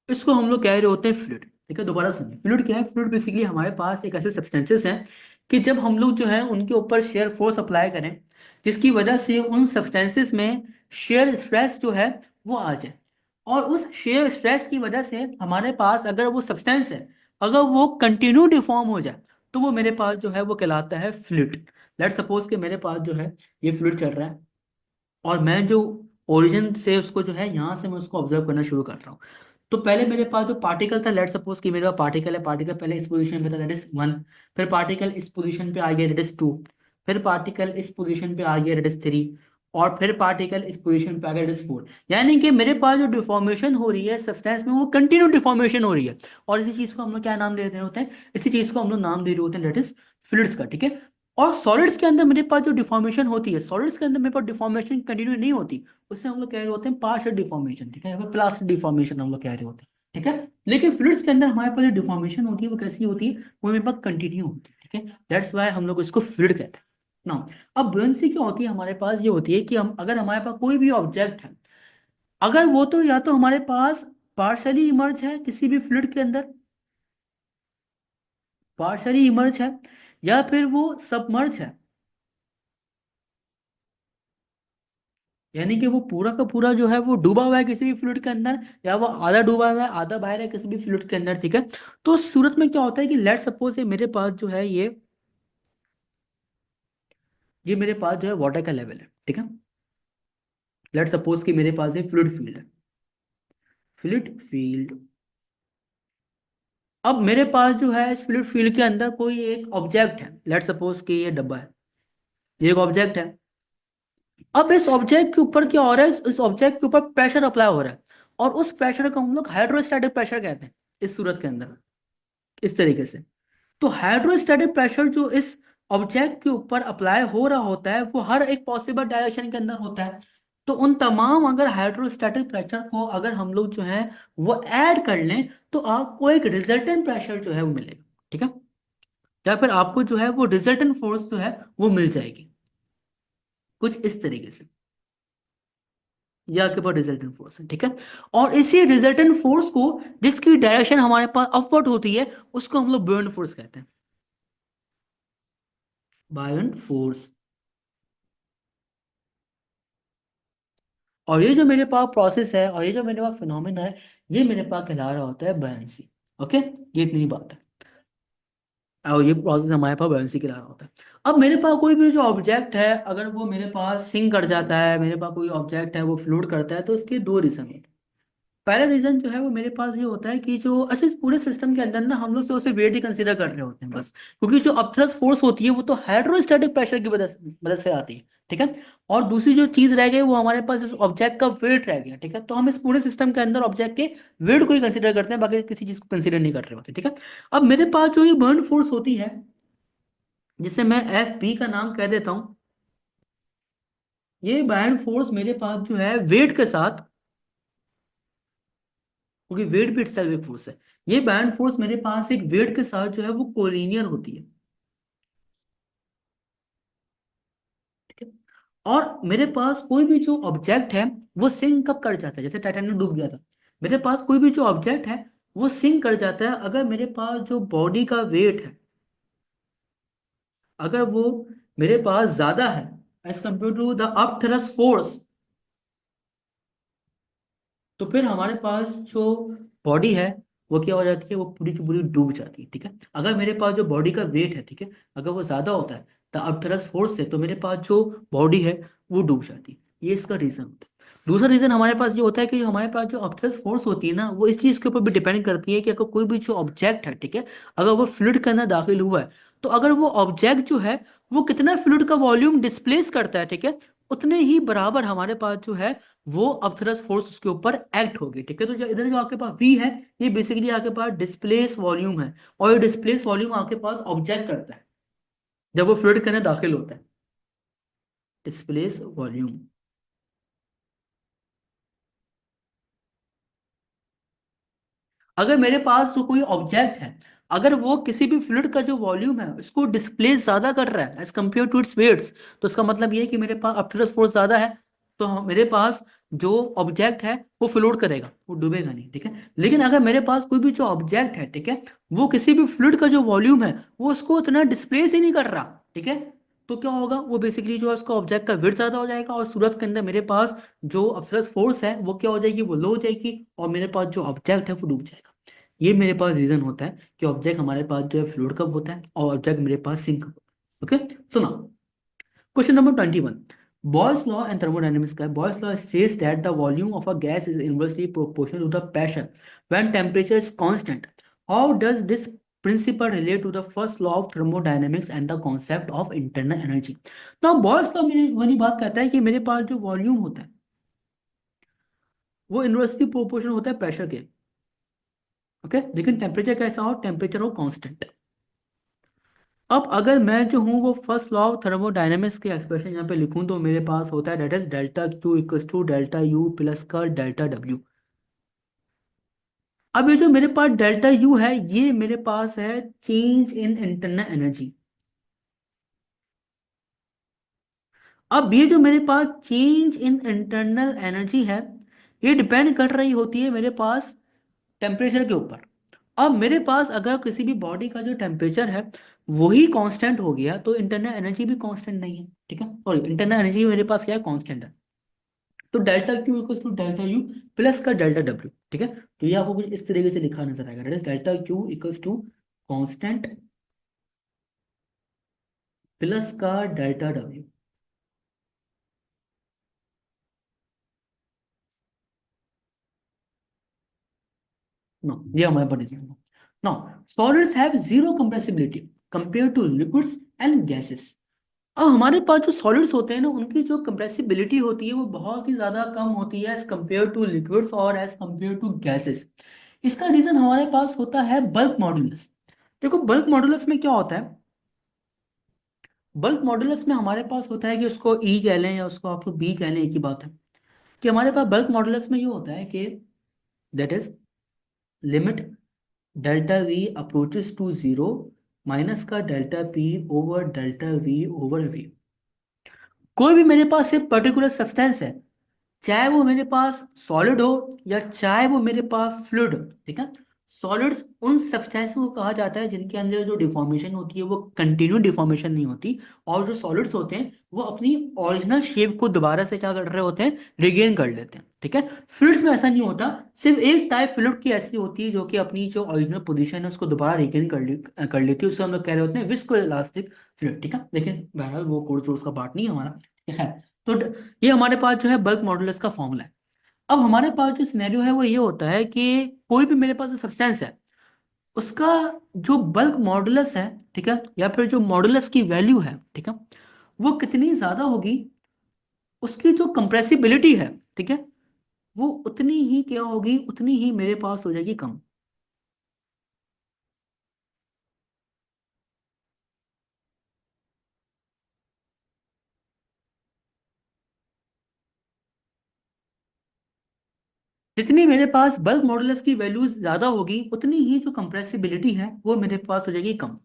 इसको हम लोग कह रहे होते हैं फ्लूइड। ठीक है, दोबारा सुनिए, फ्लूइड क्या है? फ्लूइड बेसिकली हमारे पास एक ऐसे सब्सटेंसेस हैं कि जब हम लोग जो है उनके ऊपर शेयर फोर्स अप्लाई करें जिसकी वजह से उन सब्सटेंसेस में शेयर स्ट्रेस जो है वो आ जाए, और उस शेयर स्ट्रेस की वजह से हमारे पास अगर वो सब्सटेंस है, अगर वो कंटिन्यू डिफॉर्म हो जाए, तो वो मेरे पास जो है वो कहलाता है फ्लूइड। लेट सपोज कि मेरे पास जो है ये फ्लूइड चल रहा है, और मैं जो ओरिजिन से उसको जो है यहाँ से मैं उसको ऑब्जर्व करना शुरू कर रहा हूँ। तो पहले मेरे पास जो पार्टिकल था, लेट सपोज कि मेरे पास पार्टिकल है, पार्टिकल पहले इस पोजीशन पे था, दैट इज 1। फिर पार्टिकल इस पोजीशन पे आ गया, दैट इज 2। फिर पार्टिकल इस पोजीशन पे आ गया, दैट इज 3। और फिर पार्टिकल इस पोजीशन पे आ गया, दैट इज 4। यानी कि मेरे पास जो डिफॉर्मेशन हो रही है सब्सटेंस में, वो कंटिन्यू डिफॉर्मेशन हो रही है। और इसी चीज को हम लोग क्या नाम दे रहे होते हैं? इसी चीज को हम लोग नाम दे रहे होते हैं दैट इज फ्लूइड्स का। ठीक है, और सॉलिड्स के अंदर मेरे पास जो डिफॉर्मेशन होती है, सॉलिड्स के अंदर मेरे पास डिफॉर्मेशन कंटिन्यू नहीं होती, उससे हम लोग कह रहे होते हैं पार्शियल डिफॉर्मेशन। ठीक है, या फिर प्लास्टिक डिफॉर्मेशन हम लोग कह रहे होते हैं। ठीक है, लेकिन फ्लूइड्स के अंदर हमारे पास जो डिफॉर्मेशन होती है वो कैसी होती है? वो मेरे पास कंटिन्यू होती है। ठीक है, दैट्स वाई हम लोग इसको फ्लूइड कहते हैं ना। अब बुयंसी क्या होती है हमारे पास? ये होती है कि हम अगर हमारे पास कोई भी ऑब्जेक्ट है, अगर वो तो या तो हमारे पास पार्शली इमर्ज है किसी भी फ्लूइड के अंदर, पार्शली इमर्ज है, या फिर वो सबमर्ज है, यानी कि वो पूरा का पूरा जो है वो डूबा हुआ है किसी भी फ्लूइड के अंदर, या वो आधा डूबा हुआ है आधा बाहर है किसी भी फ्लूइड के अंदर। ठीक है, तो उस सूरत में क्या होता है कि लेट सपोज ये मेरे पास जो है ये मेरे पास जो है वाटर का लेवल है। ठीक है, लेट सपोज कि मेरे पास ये फ्लूइड फील्ड है, फ्लूइड फील्ड। अब मेरे पास जो है इस फ्लूइड फील्ड के अंदर कोई एक ऑब्जेक्ट है, लेट सपोज कि ये डब्बा है, ये एक ऑब्जेक्ट है। अब इस ऑब्जेक्ट के ऊपर क्या हो रहा है? इस ऑब्जेक्ट के ऊपर प्रेशर अप्लाई हो रहा है, और उस प्रेशर को हम लोग हाइड्रोस्टैटिक प्रेशर कहते हैं इस सूरत के अंदर, इस तरीके से। तो हाइड्रोस्टैटिक प्रेशर जो इस ऑब्जेक्ट के ऊपर अप्लाई हो रहा होता है वो हर एक पॉसिबल डायरेक्शन के अंदर होता है। तो उन तमाम अगर हाइड्रोस्टैटिक प्रेशर को अगर हम लोग जो है वो ऐड कर लें, तो आपको एक रिजल्टेंट प्रेशर जो है वो मिलेगा। ठीक है, या फिर आपको जो है वो रिजल्टेंट फोर्स जो है वो मिल जाएगी, कुछ इस तरीके से। यह आपके पास रिजल्टेंट फोर्स है। ठीक है, और इसी रिजल्टेंट फोर्स को, जिसकी डायरेक्शन हमारे पास अपवर्ड होती है, उसको हम लोग बुयंट फोर्स कहते हैं, बायंट फोर्स। और ये जो मेरे पास प्रोसेस है और ये जो मेरे पास फिनोमेना है, ये मेरे पास कहला रहा होता है बयानसी। ओके, ये इतनी बात है, और ये प्रोसेस हमारे पास बयानसी कहला रहा होता है। अब मेरे पास कोई भी जो ऑब्जेक्ट है, अगर वो मेरे पास सिंक कर जाता है, मेरे पास कोई ऑब्जेक्ट है वो फ्लोट करता है, तो उसके दो रीजन होते हैं। पहला रीजन जो है वो मेरे पास ये होता है कि जो अच्छा इस पूरे सिस्टम के अंदर ना हम लोग से उसे वेट ही कंसीडर कर रहे होते हैं बस, क्योंकि जो अपथ्रस्ट फोर्स होती है वो तो हाइड्रोस्टैटिक प्रेशर की मदद से आती है। ठीक है, और दूसरी जो चीज रह गई वो हमारे पास ऑब्जेक्ट का वेट रह गया। ठीक है, तो हम इस पूरे सिस्टम के अंदर ऑब्जेक्ट के वेट को ही कंसीडर करते हैं, बाकी किसी चीज को कंसीडर नहीं कर रहे होते। ठीक है, अब मेरे पास जो ये बर्न फोर्स होती है, जिसे मैं एफ बी का नाम कह देता हूं, ये बर्न फोर्स मेरे पास जो है वेट के साथ, क्योंकि वेट भी इटसेल्फ एक फोर्स है, ये बैंड फोर्स मेरे पास एक वेट के साथ जो है वो कोलिनियर होती है। ठीक है, और मेरे पास कोई भी जो ऑब्जेक्ट है वो सिंक कब कर जाता है, जैसे टाइटैनिक डूब गया था, मेरे पास कोई भी जो ऑब्जेक्ट है वो सिंक कर जाता है अगर मेरे पास जो बॉडी का वेट है, अगर वो मेरे पास ज्यादा है as compare to the up thrust force, तो फिर हमारे पास जो बॉडी है वो क्या हो जाती है, वो पूरी की पूरी डूब जाती है। ठीक है, अगर मेरे पास जो बॉडी का वेट है, ठीक है, अगर वो ज्यादा होता है द अपथरस फोर्स से, तो मेरे पास जो बॉडी है वो डूब जाती है। ये इसका रीजन होता है। दूसरा रीजन हमारे पास ये होता है कि जो हमारे पास जो अपथरस फोर्स होती है ना, वो इस चीज के ऊपर भी डिपेंड करती है कि अगर कोई भी जो ऑब्जेक्ट है, ठीक है, अगर वो फ्लूइड के अंदर दाखिल हुआ है, तो अगर वो ऑब्जेक्ट जो है वो कितना फ्लूइड का वॉल्यूम डिस्प्लेस करता है, ठीक है, उतने ही बराबर हमारे पास जो है वो अपथरस फोर्स उसके ऊपर एक्ट होगी। ठीक है, तो जो इधर जो आपके पास V है, ये बेसिकली आपके पास डिस्प्लेस वॉल्यूम है, और ये डिस्प्लेस वॉल्यूम आपके पास ऑब्जेक्ट करता है जब वो फ्लूइड के अंदर दाखिल होता है, डिस्प्लेस वॉल्यूम। अगर मेरे पास जो कोई ऑब्जेक्ट है, अगर वो किसी भी फ्लूइड का जो वॉल्यूम है उसको डिस्प्लेस ज्यादा कर रहा है as compare to its weights, तो इसका मतलब ये है कि मेरे पास अपथरस फोर्स ज्यादा है, तो मेरे पास जो ऑब्जेक्ट है वो फ्लोट करेगा, वो डूबेगा नहीं। ठीक है, लेकिन अगर मेरे पास कोई भी जो ऑब्जेक्ट है, ठीक है, वो किसी भी फ्लूइड का जो वॉल्यूम है वो उसको इतना डिस्प्लेस ही नहीं कर रहा, ठीक है, तो क्या होगा, वो बेसिकली जो है उसका ऑब्जेक्ट का वेट ज्यादा हो जाएगा, और सूरत के अंदर मेरे पास जो अपसरस फोर्स है वो क्या हो जाएगी, वो लो हो जाएगी, और मेरे पास जो ऑब्जेक्ट है वो डूब जाएगा। ये मेरे पास रीजन होता है कि ऑब्जेक्ट हमारे पास जो है फ्लूइड कब होता है और ऑब्जेक्ट मेरे पास सिंक कब होता है। ओके, सुना। Question number 21। Boyle's law and thermodynamics का है। Boyle's law says that the volume of a gas is inversely proportional to the pressure when temperature is constant. How does this principle relate to the first law of thermodynamics and the concept of internal energy? Now Boyle's law मेरी वाली बात कहता है कि मेरे पास जो वॉल्यूम होता है वो इनवर्सली प्रोपोर्शनल होता है प्रेशर के। ओके, लेकिन टेम्परेचर कैसा हो, टेम्परेचर हो कांस्टेंट। अब अगर मैं जो हूँ वो फर्स्ट लॉ ऑफ थर्मोडायनेमिक्स के एक्सप्रेशन यहाँ पे लिखूँ, तो मेरे पास होता है that is delta Q equals to delta U plus का डेल्टा डब्ल्यू। अब ये जो मेरे पास डेल्टा यू है, ये मेरे पास है चेंज इन इंटरनल एनर्जी। अब ये जो मेरे पास चेंज इन इंटरनल एनर्जी है, ये डिपेंड कर रही होती है मेरे पास टेम्परेचर के ऊपर। अब मेरे पास अगर किसी भी बॉडी का जो टेम्परेचर है वही कांस्टेंट हो गया, तो इंटरनल एनर्जी भी कांस्टेंट नहीं है। ठीक है, और इंटरनल एनर्जी मेरे पास क्या है, कांस्टेंट है। तो delta Q equal to delta U plus का डेल्टा डब्ल्यू। ठीक है, तो ये आपको कुछ इस तरीके से लिखा नजर आएगा, delta Q equal to constant plus का डेल्टा डब्ल्यू। नो, ये हमारे पास no. Solids have zero compressibility compare to liquids and gases. अब हमारे पास जो सॉलिड्स होते हैं ना, उनकी जो कंप्रेसिबिलिटी होती है वो बहुत ही ज्यादा कम होती है एज कंपेयर टू लिक्विड्स और एज कंपेयर टू गैसेस। इसका रीजन हमारे पास होता है बल्क मॉडुलस। देखो, बल्क मॉडुलस में क्या होता है, बल्क मॉडुलस में हमारे पास होता है कि उसको ई कह लें या उसको आपको बी कह लें, एक ही बात है, कि हमारे पास बल्क मॉडुलस में ये होता है कि that is limit delta V approaches to zero minus का delta P over delta V over V. कोई भी मेरे पास एक पर्टिकुलर सब्सटेंस है, चाहे वो मेरे पास सॉलिड हो या चाहे वो मेरे पास फ्लूइड हो, ठीक है, सॉलिड्स उन सब्सटेंस को कहा जाता है जिनके अंदर जो डिफॉर्मेशन होती है वो कंटिन्यू डिफॉर्मेशन नहीं होती, और जो सॉलिड्स होते हैं वो अपनी ओरिजिनल शेप को दोबारा से क्या कर रहे होते हैं, रिगेन कर लेते हैं। ठीक है, फ्लूइड्स में ऐसा नहीं होता, सिर्फ एक टाइप फ्लूइड की ऐसी होती है जो कि अपनी जो ओरिजिनल पोजीशन है उसको दोबारा रिगेन कर लेती है, उससे हम लोग कह रहे होते हैं विस्को इलास्टिक फ्लूइड। ठीक है, लेकिन बहरहाल वो कोर्स का पार्ट नहीं है हमारा। ठीक है, तो ये हमारे पास जो है बल्क मॉडुलस का फॉर्मूला है। अब हमारे पास जो सिनेरियो है वो ये होता है कि कोई भी मेरे पास सब्सटेंस है, उसका जो बल्क मॉडुलस है, ठीक है, या फिर जो मॉडुलस की वैल्यू है, ठीक है, वो कितनी ज्यादा होगी, उसकी जो कंप्रेसिबिलिटी है, ठीक है, वो उतनी ही क्या होगी, उतनी ही मेरे पास हो जाएगी कम। जितनी मेरे पास बल्क मॉडुलस की वैल्यू ज्यादा होगी, उतनी ही जो कंप्रेसिबिलिटी है वो मेरे पास हो जाएगी कम।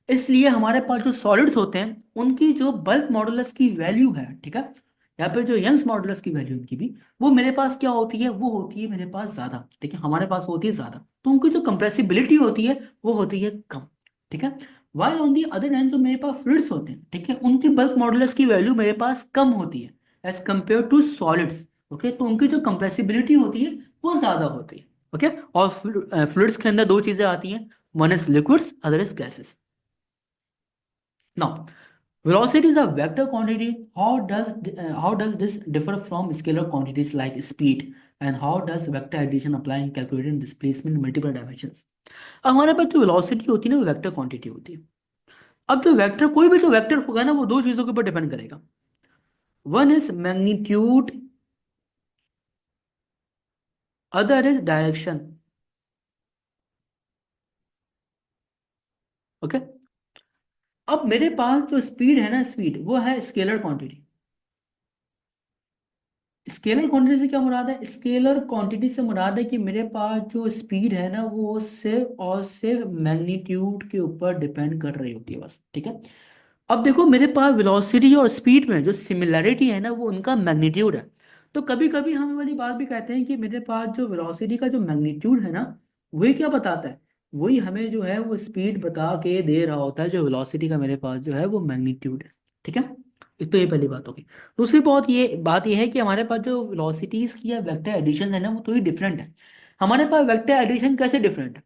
इसलिए हमारे पास जो सॉलिड्स होते हैं उनकी जो बल्क मॉडुलस की वैल्यू है, ठीक है, या फिर जो यंग्स मॉडुलस की वैल्यू उनकी भी, वो मेरे पास क्या होती है, वो होती है मेरे पास ज्यादा, ठीक है, हमारे पास होती है ज्यादा, तो उनकी जो कंप्रेसिबिलिटी होती है वो होती है कम, ठीक है। While on the other hand जो मेरे पास फ्लूइड्स होते हैं, ठीक है, उनकी बल्क मॉडुलस की वैल्यू मेरे पास कम होती है as compare to solids, okay, तो उनकी जो कंप्रेसिबिलिटी होती है वो ज्यादा होती है, ओके। और फ्लूइड्स के अंदर दो चीजें आती हैं, one is liquids, other is gases. Now velocity is a vector quantity. How does this differ from scalar quantities like speed? And how does vector addition apply in calculating displacement in multiple dimensions? अब हमारे पास जो velocity होती है ना वो वेक्टर क्वांटिटी होती है। अब जो वेक्टर, कोई भी जो वेक्टर होगा ना वो दो चीजों के ऊपर डिपेंड करेगा, one is magnitude, other is direction, okay. अब मेरे पास जो स्पीड है ना, स्पीड वो है स्केलर क्वांटिटी। स्केलर क्वांटिटी से क्या मुराद है, स्केलर क्वांटिटी से मुराद है कि मेरे पास जो स्पीड है ना वो सिर्फ और सिर्फ मैग्नीट्यूड के ऊपर डिपेंड कर रही होती है बस, ठीक है। अब देखो मेरे पास वेलोसिटी और स्पीड में जो सिमिलैरिटी है ना वो उनका मैग्नीट्यूड है। तो कभी कभी हम ये वाली बात भी कहते हैं कि मेरे पास जो वेलोसिटी का जो मैग्नीट्यूड है ना, वही क्या बताता है, वही हमें जो है वो स्पीड बता के दे रहा होता है, जो वेलोसिटी का मेरे पास जो है वो मैग्नीट्यूड है, ठीक है। एक तो ये पहली बात होगी। दूसरी बात ये है कि हमारे पास जो वेलोसिटीज की या वेक्टर एडिशन है ना वो थोड़ी डिफरेंट है। हमारे पास वेक्टर एडिशन कैसे डिफरेंट है,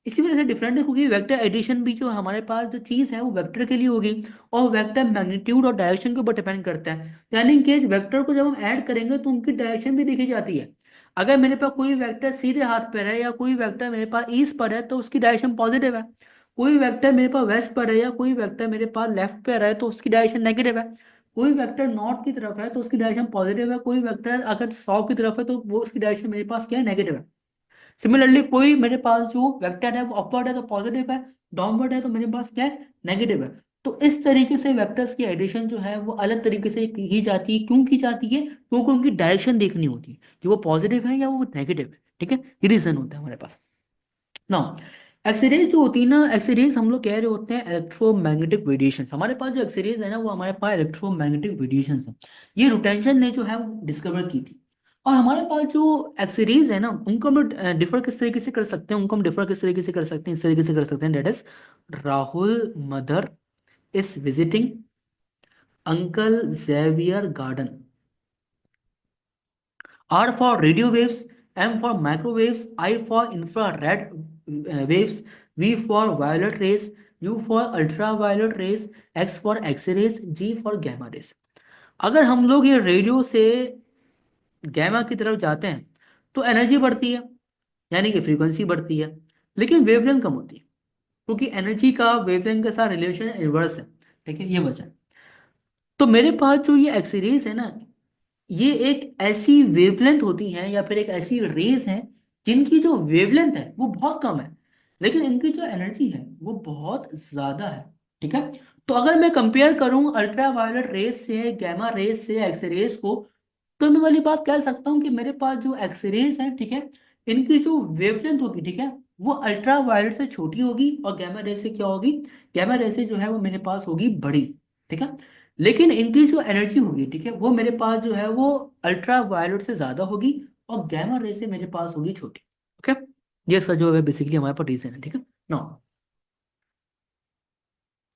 इसी वजह से डिफरेंट है क्योंकि वेक्टर एडिशन भी जो हमारे पास जो चीज़ है वो वेक्टर के लिए होगी, और वेक्टर मैग्नीट्यूड और डायरेक्शन के ऊपर डिपेंड करता है। यानी कि वेक्टर को जब हम ऐड करेंगे तो उनकी डायरेक्शन भी देखी जाती है। अगर मेरे पास कोई वेक्टर सीधे हाथ पर है या कोई वेक्टर मेरे पास ईस्ट पर है तो उसकी डायरेक्शन पॉजिटिव है। कोई वेक्टर मेरे पास वेस्ट पर है या कोई वेक्टर मेरे पास लेफ्ट पर है तो उसकी डायरेक्शन नेगेटिव है। कोई वेक्टर नॉर्थ की तरफ है तो उसकी डायरेक्शन पॉजिटिव है, कोई वेक्टर अगर साउथ की तरफ है तो वो उसकी डायरेक्शन मेरे पास क्या है, नेगेटिव है। सिमिलरली कोई मेरे पास जो वेक्टर है वो अपवर्ड है तो पॉजिटिव है, डाउनवर्ड है तो मेरे पास क्या है, नेगेटिव है। तो इस तरीके से वेक्टर्स की एडिशन जो है वो अलग तरीके से की जाती है, क्यों की जाती है, क्योंकि उनकी डायरेक्शन देखनी होती है कि वो पॉजिटिव है या वो नेगेटिव है, ठीक है, ये रीजन होता है हमारे पास। नाउ एक्सरेज जो होती है ना, एक्सरेज हम लोग कह रहे होते हैं इलेक्ट्रोमैग्नेटिक रेडिएशन। हमारे पास जो एक्सरेज है ना वो हमारे पास इलेक्ट्रोमैग्नेटिक रेडिएशन है। ये रोटेंशन ने जो है वो डिस्कवर की थी। और हमारे पास जो एक्सरेज है ना उनको हम डिफर किस तरीके से कर सकते हैं, उनको हम डिफर किस तरीके से कर सकते हैं, इस तरीके से कर सकते हैं, that is Rahul mother is visiting uncle Xavier garden. R for radio waves, M for microwaves, I for infrared waves, V for violet rays, U for ultraviolet rays, X for X-rays, G for gamma rays। अगर हम लोग ये रेडियो से गैमा की तरफ जाते हैं तो एनर्जी बढ़ती है, यानी कि फ्रीक्वेंसी बढ़ती है, लेकिन वेवलेंथ कम होती है क्योंकि एनर्जी का वेवलेंथ के साथ रिलेशन इनवर्स है, ठीक है, ये वजह है। तो मेरे पास जो ये एक्सरेज है ना, ये एक ऐसी वेवलेंथ होती है या फिर एक ऐसी रेज है जिनकी जो वेवलेंथ है वो बहुत कम है, लेकिन इनकी जो एनर्जी है वो बहुत ज्यादा है, ठीक है। तो अगर मैं कंपेयर करूं अल्ट्रा वायलेट रेज से, गैमा रेज से, एक्स रेज को, तो मैं वाली बात कह सकता हूं कि मेरे पास जो एक्स रेज है, ठीक है, इनकी जो वेवलेंथ होगी, ठीक है, वो अल्ट्रा वायलेट से छोटी होगी, और गैमा रे से क्या होगी, गैमा रे से जो है वो मेरे पास होगी बड़ी, ठीक है। लेकिन इनकी जो एनर्जी होगी, ठीक है, वो मेरे पास जो है वो अल्ट्रा वायलेट से ज्यादा होगी, और गैमा रे से मेरे पास होगी छोटी, ओके। ये इसका जो है बेसिकली हमारे पास रीजन है, ठीक है ना।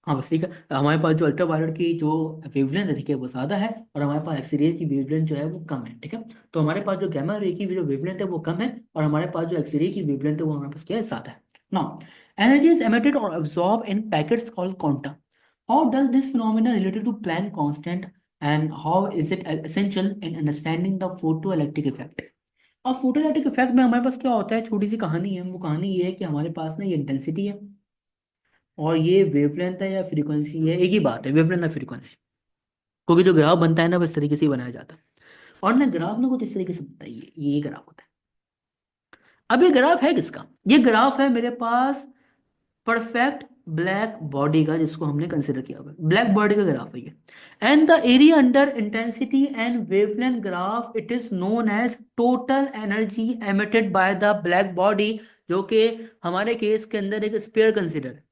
हाँ बस ठीक है, हमारे पास जो अल्ट्रा वायलेट की जो वेवलेंथ है, ठीक है, वो ज्यादा है, और हमारे पास एक्स रे की वेवलेंथ जो है वो कम है, ठीक है। तो हमारे पास जो गैमा रे की जो वेवलेंथ है वो कम है, और हमारे पास जो एक्स रे की वेवलेंथ है वो हमारे पास क्या है, ज्यादा है। नाउ एनर्जी इज एमिटेड और absorb in packets called quanta. How does this phenomena related to Planck constant, and how is it essential in understanding the photo electric effect. अब फोटो इलेक्ट्रिक इफेक्ट में हमारे पास क्या होता है, छोटी सी कहानी है, वो कहानी ये है कि हमारे पास ना ये इंटेंसिटी है और ये वेवलेंथ है या फ्रीक्वेंसी है, एक ही बात है, वेवलेंथ या फ्रीक्वेंसी। क्योंकि जो ग्राफ बनता है ना वो इस तरीके से ही बनाया जाता है, और ना ग्राफ ना कुछ इस तरीके से बनता है, ये ग्राफ होता है। अब ये ग्राफ है किसका, ये ग्राफ है मेरे पास परफेक्ट ब्लैक बॉडी का, जिसको हमने कंसिडर किया हुआ है, ब्लैक बॉडी का ग्राफ है ये। And the area under intensity and wavelength graph, it is known as total energy emitted by the black body, जो कि हमारे केस के अंदर एक स्पेयर कंसिडर है।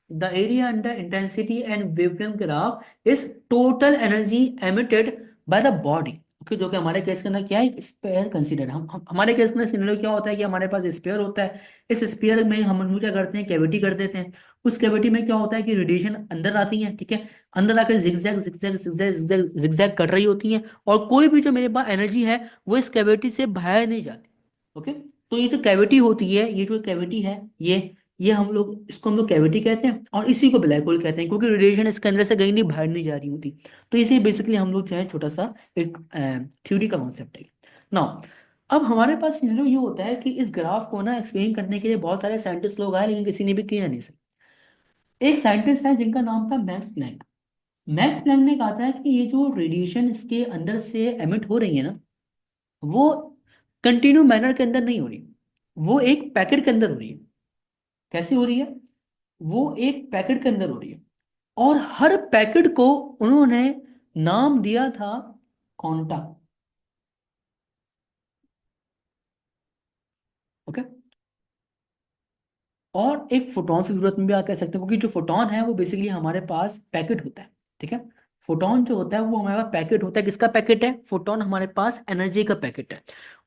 The area under intensity and wavelength graph is total energy emitted by the body. Okay, जो कि हमारे केस के अंदर क्या है, स्पेयर कंसीडर। हमारे केस के अंदर सिनेरियो क्या होता है कि हमारे पास स्पेयर होता है। इस स्पेयर में हम लोग क्या करते हैं, कैविटी कर देते हैं। उस कैविटी में क्या होता है कि रेडिएशन अंदर आती है, ठीक है, अंदर आकर zigzag zigzag zigzag zigzag zigzag कर रही होती है, और कोई भी जो मेरे पास एनर्जी है वो इस कैविटी से बाहर नहीं जाती। ओके, तो ये जो कैविटी होती है, ये जो कैविटी है, ये हम लोग इसको हम लोग कैविटी कहते हैं, और इसी को ब्लैक होल कहते हैं, क्योंकि रेडिएशन इसके अंदर से कहीं नहीं बाहर नहीं जा रही होती। तो इसे बेसिकली हम लोग जो है छोटा सा एक थ्योरी का कॉन्सेप्ट है। नाउ अब हमारे पास सिनेरियो ये होता है कि इस ग्राफ को ना एक्सप्लेन करने के लिए बहुत सारे साइंटिस्ट लोग आए, लेकिन किसी ने भी किया नहीं सर। एक साइंटिस्ट है जिनका नाम था मैक्स प्लैंक। मैक्स प्लैंक ने कहा था कि ये जो रेडिएशन इसके अंदर से एमिट हो रही है ना, वो कंटिन्यू मैनर के अंदर नहीं हो रही, वो एक पैकेट के अंदर हो रही है। कैसे हो रही है, वो एक पैकेट के अंदर हो रही है, और हर पैकेट को उन्होंने नाम दिया था क्वांटा। ओके, और एक फोटॉन की जरूरत में भी आप कह सकते हैं, क्योंकि जो फोटॉन है वो बेसिकली हमारे पास पैकेट होता है, ठीक है। फोटॉन जो होता है वो हमारे पास पैकेट होता है। किसका पैकेट है, फोटॉन हमारे पास एनर्जी का पैकेट है।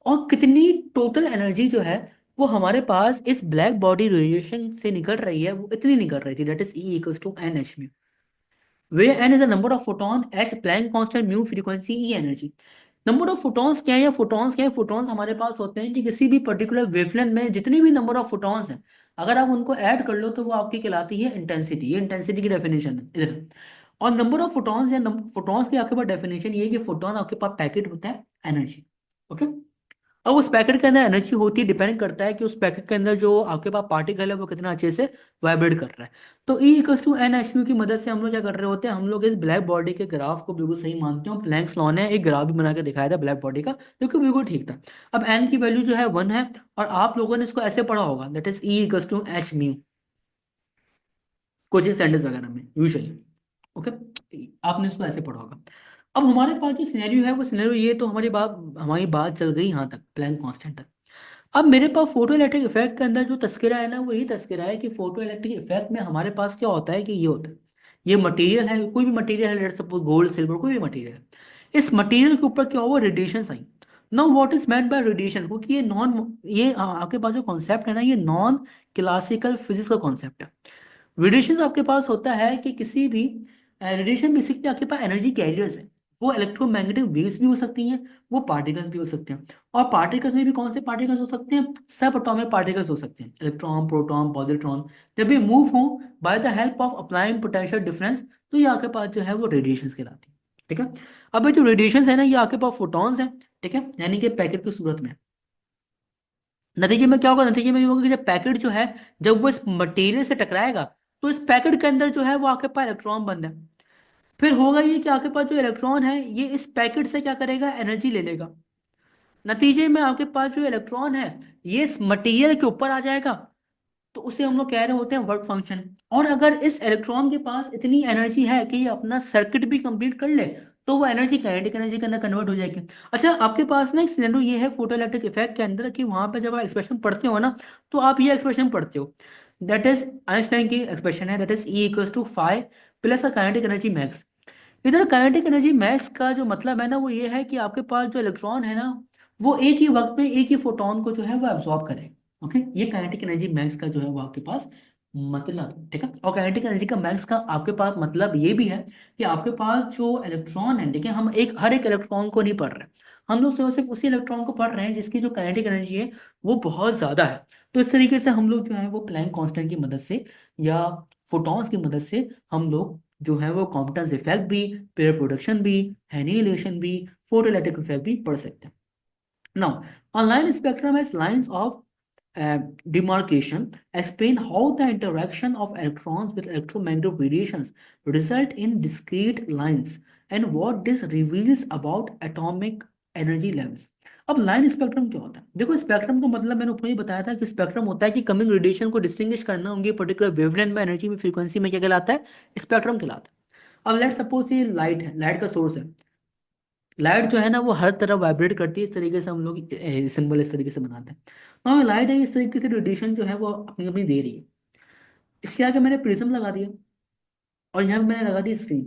और कितनी टोटल एनर्जी जो है वो हमारे पास इस ब्लैक बॉडी रेडिएशन से निकल रही है, वो इतनी निकल रही थी, that is E equals to N H, where n is the number of photon, h Planck constant, mu frequency, e energy। Number of photons क्या है या फोटॉन्स क्या है, फोटॉन्स हमारे पास होते हैं कि किसी भी पर्टिकुलर वेवलेंथ में जितनी भी नंबर ऑफ फोटॉन्स हैं, अगर आप उनको ऐड कर लो तो वो आपकी कहलाती है इंटेंसिटी। ये इंटेंसिटी की डेफिनेशन है इधर। और नंबर ऑफ फोटॉन्स या फोटॉन्स की आपके पास डेफिनेशन ये है कि फोटॉन आपके पास पैकेट होता है एनर्जी। ओके, अब उस पैकेट के अंदर एनर्जी होती है, डिपेंड करता है कि उस पैकेट के अंदर जो आपके पास पार्टिकल है वो कितना अच्छे से वाइब्रेट कर रहा है। तो E equals to N H Q की मदद से हम लोग क्या कर रहे होते हैं, हम लोग इस ब्लैक बॉडी के ग्राफ को बिल्कुल सही मानते हैं। प्लैंक्स लॉ ने एक ग्राफ भी बना के दिखाया था ब्लैक बॉडी का, जो कि बिल्कुल ठीक था। अब एन की वैल्यू जो है 1 है, और आप लोगों ने इसको ऐसे पढ़ा होगा, that is E equals to H mu, coaching centres वगैरह में यूजुअली। ओके, आपने इसको ऐसे पढ़ा होगा। अब हमारे पास जो सिनेरियो है वो सिनेरियो ये, तो हमारी बात चल गई यहाँ तक, प्लैंक कांस्टेंट तक। अब मेरे पास फोटो इलेक्ट्रिक इफेक्ट के अंदर जो तस्करा है ना, वो यही तस्करा है कि फोटो इलेक्ट्रिक इफेक्ट में हमारे पास क्या होता है कि ये होता है, ये मटेरियल है, कोई भी मटेरियल है, लेट्स सपोज गोल्ड सिल्वर कोई भी मटेरियल है, इस मटेरियल के ऊपर क्या हुआ, radiation I. Now what is meant by radiation, क्योंकि ये आपके पास जो कॉन्सेप्ट है ना, ये नॉन क्लासिकल फिजिक्स का कॉन्सेप्ट है। रेडिएशन आपके पास होता है कि किसी भी रेडिएशन बेसिकली आपके पास एनर्जी कैरियर्स है। वो इलेक्ट्रोमैग्नेटिक वेव्स भी हो सकती हैं, वो पार्टिकल्स भी हो सकते हैं। और पार्टिकल्स में भी कौन से पार्टिकल्स हो सकते हैं, सब एटॉमिक पार्टिकल्स हो सकते हैं, इलेक्ट्रॉन प्रोटॉन पॉजिट्रॉन। जब ये मूव हो by the help of applying potential difference, तो ये आपके पास जो है वो रेडिएशन कहलाती है, ठीक है। अब ये जो रेडिएशन है ना, ये आपके पास फोटॉन्स है, ठीक है, यानी कि पैकेट की सूरत में। नतीजे में क्या होगा, नतीजे में ये होगा कि जब पैकेट जो है, जब वो इस मटेरियल से टकराएगा, तो इस पैकेट के अंदर जो है वो आपके पास इलेक्ट्रॉन बंद है। फिर होगा ये कि आपके पास जो इलेक्ट्रॉन है, ये इस पैकेट से क्या करेगा, एनर्जी ले लेगा। नतीजे में आपके पास जो इलेक्ट्रॉन है, ये इस मटेरियल के ऊपर आ जाएगा, तो उसे हम लोग कह रहे होते हैं वर्क फंक्शन। और अगर इस इलेक्ट्रॉन के पास इतनी एनर्जी है कि ये अपना सर्किट भी कंप्लीट कर ले, तो वो एनर्जी काइनेटिक एनर्जी के अंदर कन्वर्ट हो जाएगी। अच्छा, आपके पास ना एक सिनेरियो ये है फोटो इलेक्ट्रिक इफेक्ट के अंदर, कि वहां पे जब आप एक्सप्रेशन पढ़ते हो ना, तो आप ये एक्सप्रेशन पढ़ते हो, दैट इज आइंस्टाइन की एक्सप्रेशन है, that is E equals to five plus का काइनेटिक एनर्जी मैक्स। इधर काइनेटिक एनर्जी मैक्स का जो मतलब है ना, वो ये है कि आपके पास जो इलेक्ट्रॉन है ना, वो एक ही वक्त में एक ही फोटोन को जो है वो एब्जॉर्ब करे। ओके, ये काइनेटिक एनर्जी मैक्स का जो है वो आपके पास मतलब है, ठीक है। और काइनेटिक एनर्जी का मैक्स का आपके पास मतलब ये भी है कि आपके पास जो इलेक्ट्रॉन है, देखिए हम हर एक इलेक्ट्रॉन को नहीं पढ़ रहे, हम लोग सिर्फ उसी इलेक्ट्रॉन को पढ़ रहे हैं जिसकी जो काइनेटिक एनर्जी है वो बहुत ज्यादा है। तो इस तरीके से हम लोग जो है वो प्लैंक कांस्टेंट की मदद से या फोटॉन्स की मदद से हम लोग जो है वो कॉम्पिटेंस इफेक्ट भी, पेयर प्रोडक्शन भी, एनिहिलेशन भी, फोटोइलेक्ट्रिक इफेक्ट भी पढ़ सकते हैं। Now online spectrum has lines of demarcation explain how the interaction of electrons with electromagnetic radiations result in discrete lines and what this reveals about atomic energy levels। अब लाइन स्पेक्ट्रम क्या होता है, देखो स्पेक्ट्रम का मतलब मैंने ऊपर ही बताया था कि स्पेक्ट्रम होता है कि कमिंग रेडिएशन को डिस्टिंग्विश करना, उनकी पर्टिकुलर वेवलेंथ में, एनर्जी में, फ्रीक्वेंसी में क्या कहलाता है, स्पेक्ट्रम कहलाता है। अब लेट सपोज ये लाइट है, लाइट का सोर्स है। लाइट जो है ना वो हर तरफ वाइब्रेट करती है, इस तरीके से हम लोग सिंबल इस तरीके से बनाते हैं। हाँ लाइट है, इस तरीके से रेडिएशन जो है वो अपनी अपनी दे रही है। इसके आगे मैंने प्रिज्म लगा दिया और यहाँ पे मैंने लगा दी स्क्रीन।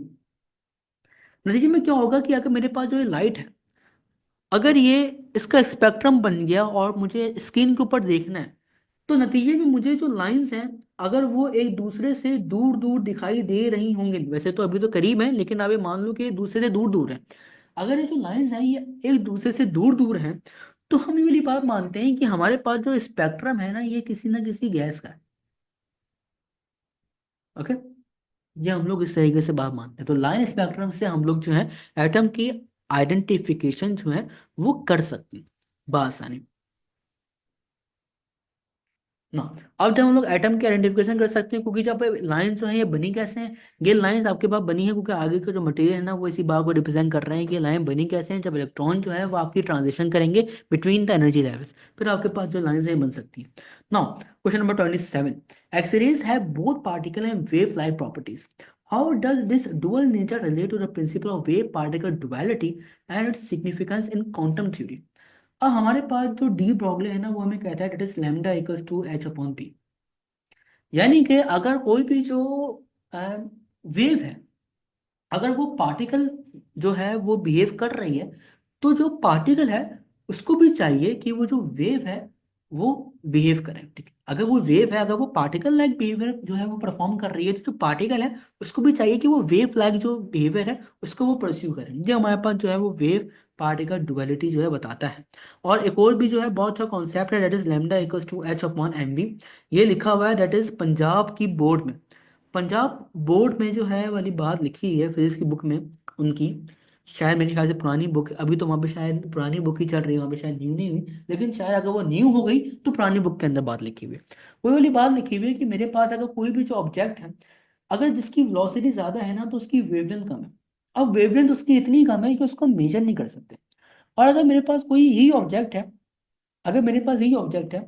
नतीजे में क्या होगा कि अगर मेरे पास जो ये लाइट है, अगर ये इसका स्पेक्ट्रम बन गया और मुझे स्क्रीन के ऊपर देखना है, तो नतीजे में मुझे जो लाइंस हैं, अगर वो एक दूसरे से दूर दूर दिखाई दे रही होंगी, वैसे तो अभी तो करीब है लेकिन अब ये मान लो कि एक दूसरे से दूर दूर है, अगर ये जो लाइंस हैं ये एक दूसरे से दूर दूर हैं, तो हम ये वाली बात मानते हैं कि हमारे पास जो स्पेक्ट्रम है ना, ये किसी ना किसी गैस का है। ओके, ये हम लोग इस तरीके से बात मानते हैं। तो लाइन स्पेक्ट्रम से हम लोग जो है एटम की आइडेंटिफिकेशन जो है वो कर सकते हैं बआसानी ना। अब जब हम लोग एटम की आइडेंटिफिकेशन कर सकते हैं, क्योंकि जब लाइंस जो है ये बनी कैसे हैं, ये लाइंस आपके पास बनी है क्योंकि आगे का जो मटेरियल है ना वो इसी बात को रिप्रेजेंट कर रहे हैं कि ये लाइन बनी कैसे हैं, जब इलेक्ट्रॉन जो है वो आपकी ट्रांजिशन करेंगे बिटवीन द एनर्जी लेवल्स, फिर आपके पास जो लाइंस है बन सकती है। Now question number 27, X rays have both particle and wave like properties, how does this dual nature relate to the principle of wave particle duality and its significance in quantum theory. अब हमारे पास जो डी ब्रॉगली है ना वो हमें कहता है that is lambda equals to H upon P. यानी कि अगर कोई भी जो वेव है, अगर वो पार्टिकल जो है वो बिहेव कर रही है, तो जो पार्टिकल है उसको भी चाहिए कि वो जो वेव है वो बिहेव करे। ठीक है, अगर वो वेव है, अगर वो पार्टिकल लाइक बिहेवियर जो है वो परफॉर्म कर रही है, तो जो पार्टिकल है उसको भी चाहिए कि वो वेव लाइक जो बिहेवियर है उसको वो परस्यू करे। ये हमारे पास जो है वो वेव पार्टिकल डुअलिटी जो है बताता है। और एक और भी जो है बहुत अच्छा कॉन्सेप्ट है, that is lambda equals to H upon M V. ये लिखा हुआ है दैट इज पंजाब की बोर्ड में। पंजाब बोर्ड में जो है वाली बात लिखी है फिजिक्स की बुक में उनकी, शायद मेरे ख्याल से पुरानी बुक, अभी तो वहाँ पे शायद पुरानी बुक ही चल रही है, वहाँ पे शायद न्यू नहीं हुई, लेकिन शायद अगर वो न्यू हो गई तो पुरानी बुक के अंदर बात लिखी हुई है। वही वाली बात लिखी हुई है कि मेरे पास अगर कोई भी जो ऑब्जेक्ट है, अगर जिसकी वेलोसिटी ज़्यादा है ना तो उसकी वेवलेंथ कम है। अब वेवलेंथ उसकी इतनी कम है कि उसको मेजर नहीं कर सकते। और अगर मेरे पास कोई ही ऑब्जेक्ट है, अगर मेरे पास यही ऑब्जेक्ट है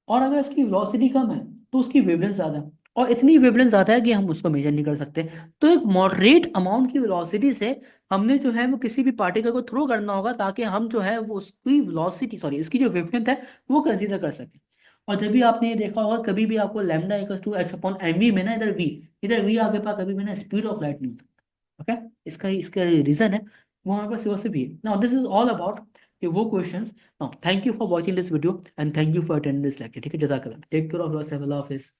और अगर इसकी वेलोसिटी कम है तो उसकी वेवलेंथ ज्यादा है, और इतनी वेवलेंथ ज्यादा है कि हम उसको मेजर नहीं कर सकते। तो एक मॉडरेट अमाउंट की वेलोसिटी से हमने जो है वो किसी भी पार्टिकल को थ्रो करना होगा, ताकि हम जो है वो उसकी वेलोसिटी, सॉरी इसकी जो वेवलेंथ है वो कंसीडर कर सकें। और जब भी आपने ये देखा होगा, कभी भी आपको lambda equals to H upon M V में ना, इधर वी आपके पास कभी भी ना स्पीड ऑफ लाइट नहीं हो सकता। ओके, इसका इसका रीजन है वो हमारे पास सिर्फ भी है। Now this is all about कि वो questions. Now thank you for watching this video and thank you for attending this lecture. ठीक है, जज़ाकल्लाह, टेक केयर ऑफ योरसेल्फ, अल्लाह हाफिज़।